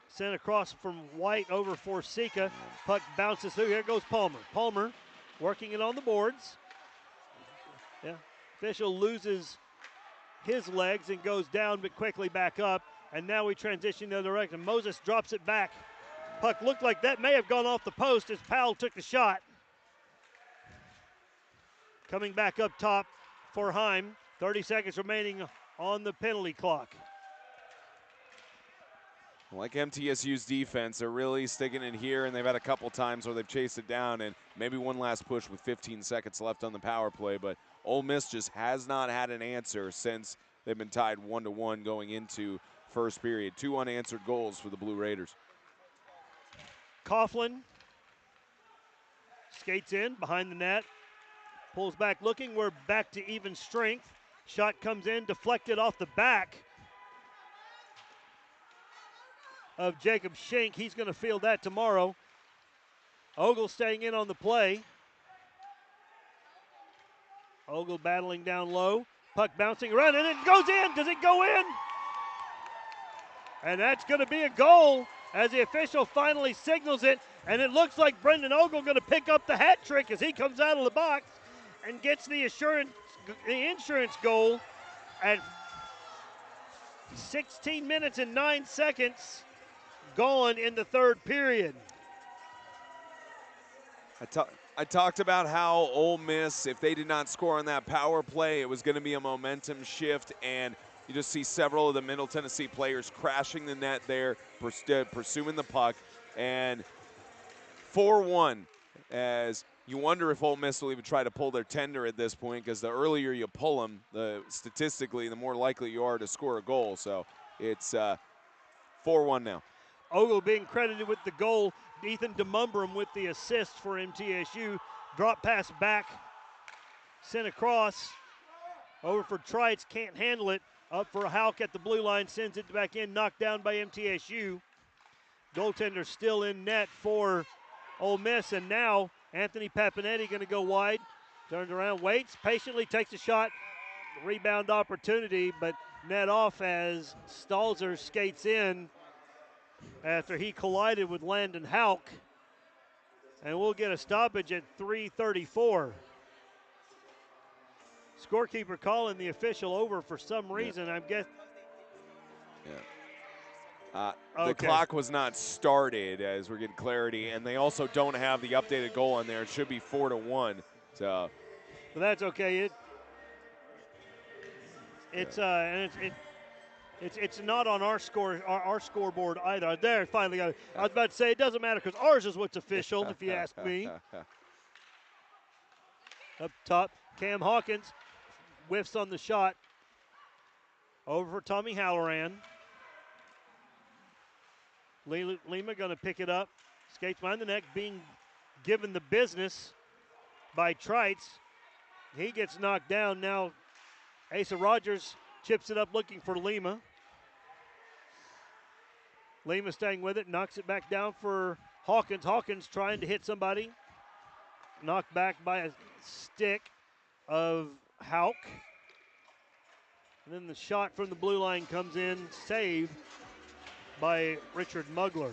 sent across from White over for Sika. Puck bounces through. Here goes Palmer. Palmer working it on the boards. Yeah, official loses his legs and goes down, but quickly back up. And now we transition the other direction. Moses drops it back. Puck looked like that may have gone off the post as Powell took the shot. Coming back up top for Heim. 30 seconds remaining on the penalty clock. Like MTSU's defense, they're really sticking it here, and they've had a couple times where they've chased it down, and maybe one last push with 15 seconds left on the power play, but Ole Miss just has not had an answer since they've been tied 1-1 going into first period. 2 unanswered goals for the Blue Raiders. Coughlin skates in behind the net, pulls back looking. We're back to even strength. Shot comes in, deflected off the back of Jacob Schenk. He's going to field that tomorrow. Ogle staying in on the play. Ogle battling down low. Puck bouncing around, and it goes in. Does it go in? And that's going to be a goal as the official finally signals it. And it looks like Brendan Ogle going to pick up the hat trick as he comes out of the box and gets the insurance goal at 16 minutes and 9 seconds gone in the third period. I talked about how Ole Miss, if they did not score on that power play, it was going to be a momentum shift, and you just see several of the Middle Tennessee players crashing the net there, pursuing the puck, and 4-1, as you wonder if Ole Miss will even try to pull their tender at this point, because the earlier you pull them, statistically, the more likely you are to score a goal. So it's 4-1 now. Ogle being credited with the goal. Ethan DeMumbrum with the assist for MTSU. Drop pass back, sent across, over for Trites, can't handle it. Up for Hauk at the blue line, sends it back in, knocked down by MTSU. Goaltender still in net for Ole Miss, and now Anthony Papinetti going to go wide. Turns around, waits, patiently takes a shot. Rebound opportunity, but net off as Stalzer skates in after he collided with Landon Hauk. And we'll get a stoppage at 3:34. Scorekeeper calling the official over for some reason. I'm guessing. Yeah. The clock was not started, as we're getting clarity, and they also don't have the updated goal on there. It should be 4-1. So, but that's okay. It's not on our scoreboard either. There, finally got it. I was about to say it doesn't matter because ours is what's official, if you ask me. Up top, Cam Hawkins whiffs on the shot. Over for Tommy Halloran. Lima going to pick it up. Skates behind the net, being given the business by Trites. He gets knocked down. Now Asa Rogers chips it up looking for Lima. Lima staying with it, knocks it back down for Hawkins. Hawkins trying to hit somebody. Knocked back by a stick of Hauk. And then the shot from the blue line comes in, saved by Richard Mugler.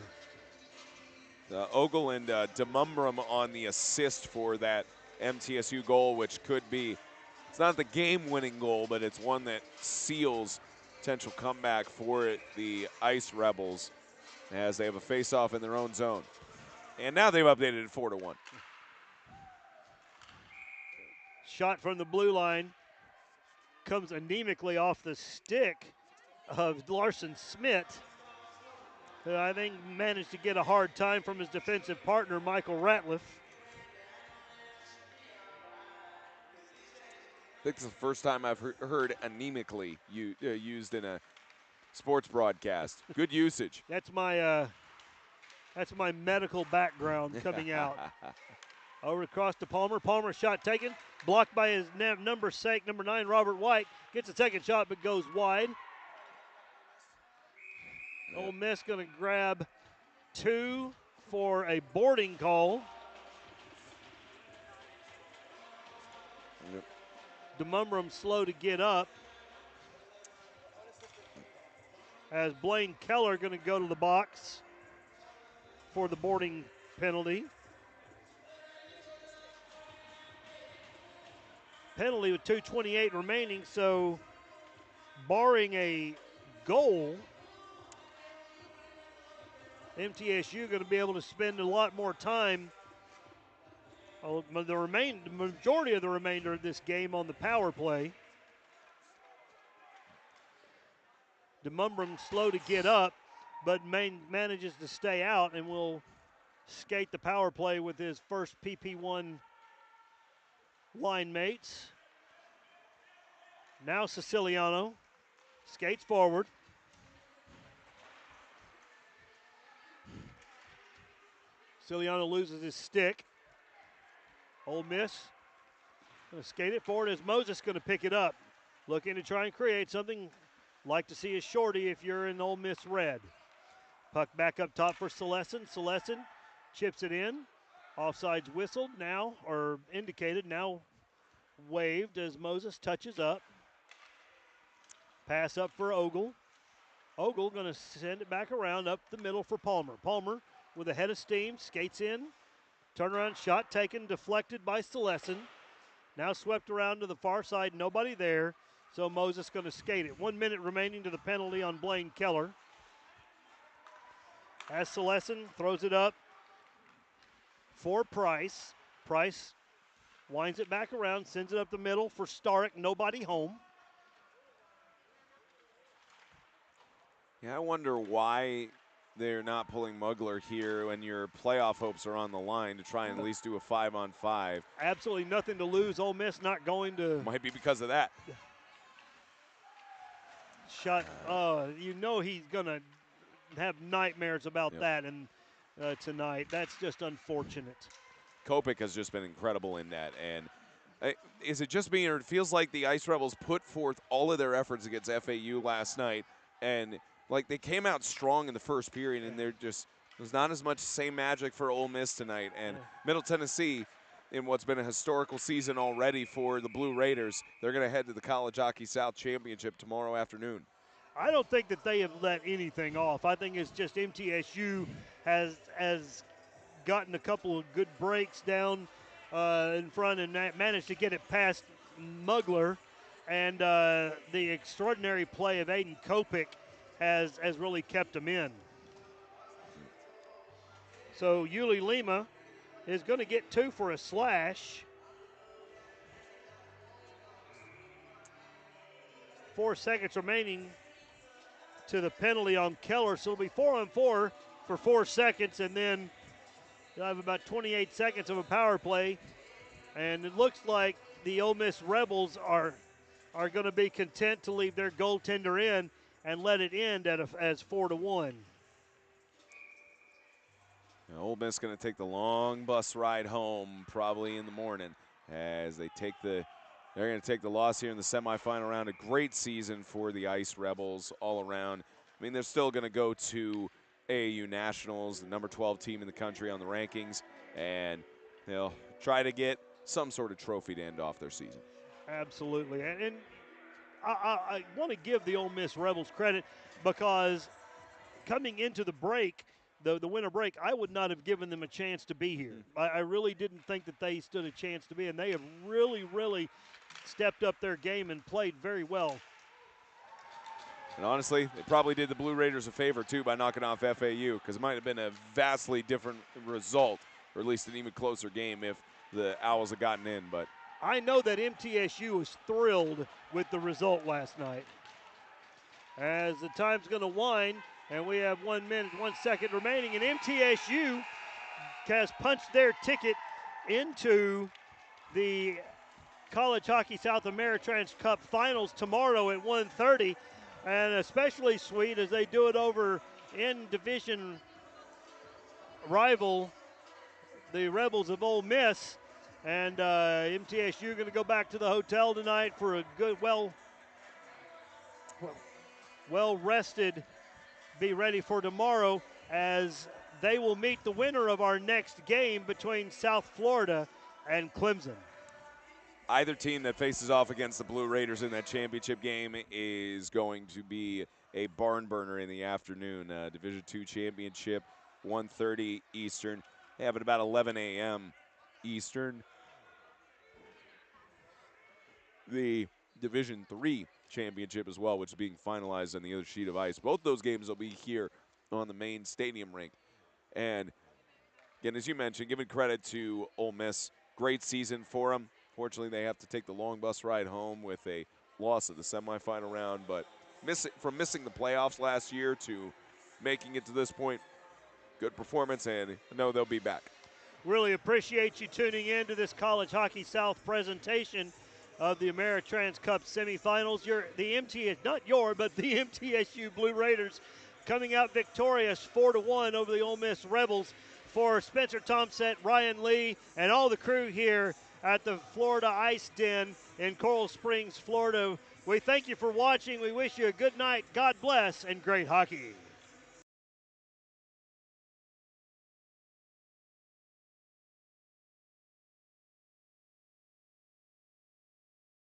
Ogle and DeMumbrum on the assist for that MTSU goal, which could be, it's not the game-winning goal, but it's one that seals potential comeback for the Ice Rebels as they have a face-off in their own zone. And now they've updated it 4-1. Shot from the blue line comes anemically off the stick of Larson Smith, who I think managed to get a hard time from his defensive partner, Michael Ratliff. I think it's the first time I've heard anemically used in a sports broadcast. Good usage. That's my medical background coming out. Over across to Palmer. Palmer shot taken, blocked by his number 9, Robert White. Gets a second shot, but goes wide. Ole Miss going to grab 2 for a boarding call. Yep. DeMumbrum slow to get up. As Blaine Keller going to go to the box for the boarding penalty. Penalty with 2:28 remaining, so barring a goal, MTSU going to be able to spend a lot more time, the majority of the remainder of this game on the power play. DeMumbrum slow to get up, but manages to stay out and will skate the power play with his first PP1 line mates. Now Siciliano skates forward. Siciliano loses his stick. Ole Miss going to skate it forward as Moses going to pick it up. Looking to try and create something. Like to see a shorty if you're in Ole Miss red. Puck back up top for Celestin. Celestin chips it in. Offsides whistled now, or indicated, now waved as Moses touches up. Pass up for Ogle. Ogle going to send it back around up the middle for Palmer. Palmer with a head of steam, skates in. Turnaround shot taken, deflected by Celestin. Now swept around to the far side, nobody there. So Moses going to skate it. 1 minute remaining to the penalty on Blaine Keller. As Celestin throws it up for Price. Price winds it back around, sends it up the middle for Starrick. Nobody home. Yeah, I wonder why they're not pulling Mugler here when your playoff hopes are on the line to try and at least do a 5-on-5. Absolutely nothing to lose. Ole Miss not going to. Might be because of that. Shot. You know he's going to have nightmares about that and tonight. That's just unfortunate. Kopech has just been incredible in that. And is it just me, or it feels like the Ice Rebels put forth all of their efforts against FAU last night, and like they came out strong in the first period, and there's not as much same magic for Ole Miss tonight. And Middle Tennessee, in what's been a historical season already for the Blue Raiders, they're going to head to the College Hockey South Championship tomorrow afternoon. I don't think that they have let anything off. I think it's just MTSU has gotten a couple of good breaks down in front and managed to get it past Mugler. And the extraordinary play of Aiden Kopech has really kept them in. So Yuli Lima is going to get 2 for a slash. 4 seconds remaining to the penalty on Keller. So it'll be 4-on-4 for 4 seconds, and then you'll have about 28 seconds of a power play. And it looks like the Ole Miss Rebels are going to be content to leave their goaltender in and let it end as 4-1. Ole Miss going to take the long bus ride home probably in the morning as they're going to take the loss here in the semifinal round. A great season for the Ice Rebels all around. I mean, they're still going to go to AAU Nationals, the number 12 team in the country on the rankings, and they'll try to get some sort of trophy to end off their season. Absolutely. And I want to give the Ole Miss Rebels credit because coming into the break, the winter break, I would not have given them a chance to be here. I really didn't think that they stood a chance to be, and they have really, really stepped up their game and played very well. And honestly, they probably did the Blue Raiders a favor, too, by knocking off FAU, because it might have been a vastly different result, or at least an even closer game if the Owls had gotten in. But I know that MTSU was thrilled with the result last night. As the time's going to wind, and we have 1 minute, 1 second remaining, and MTSU has punched their ticket into the College Hockey South Ameritrans Cup Finals tomorrow at 1:30, and especially sweet as they do it over in division rival, the Rebels of Ole Miss. And MTSU going to go back to the hotel tonight for a good, well rested, be ready for tomorrow, as they will meet the winner of our next game between South Florida and Clemson. Either team that faces off against the Blue Raiders in that championship game is going to be a barn burner in the afternoon. Division II championship, 1:30 Eastern. They have it about 11 a.m. Eastern. The Division III championship as well, which is being finalized on the other sheet of ice. Both those games will be here on the main stadium rink. And again, as you mentioned, giving credit to Ole Miss, great season for them. Fortunately, they have to take the long bus ride home with a loss of the semifinal round, but from missing the playoffs last year to making it to this point, good performance, and I know they'll be back. Really appreciate you tuning in to this College Hockey South presentation of the Ameritrans Cup semifinals. The MTSU Blue Raiders coming out victorious 4-1 over the Ole Miss Rebels. For Spencer Thompson, Ryan Lee, and all the crew here at the Florida IceDen in Coral Springs, Florida, we thank you for watching. We wish you a good night, God bless, and great hockey.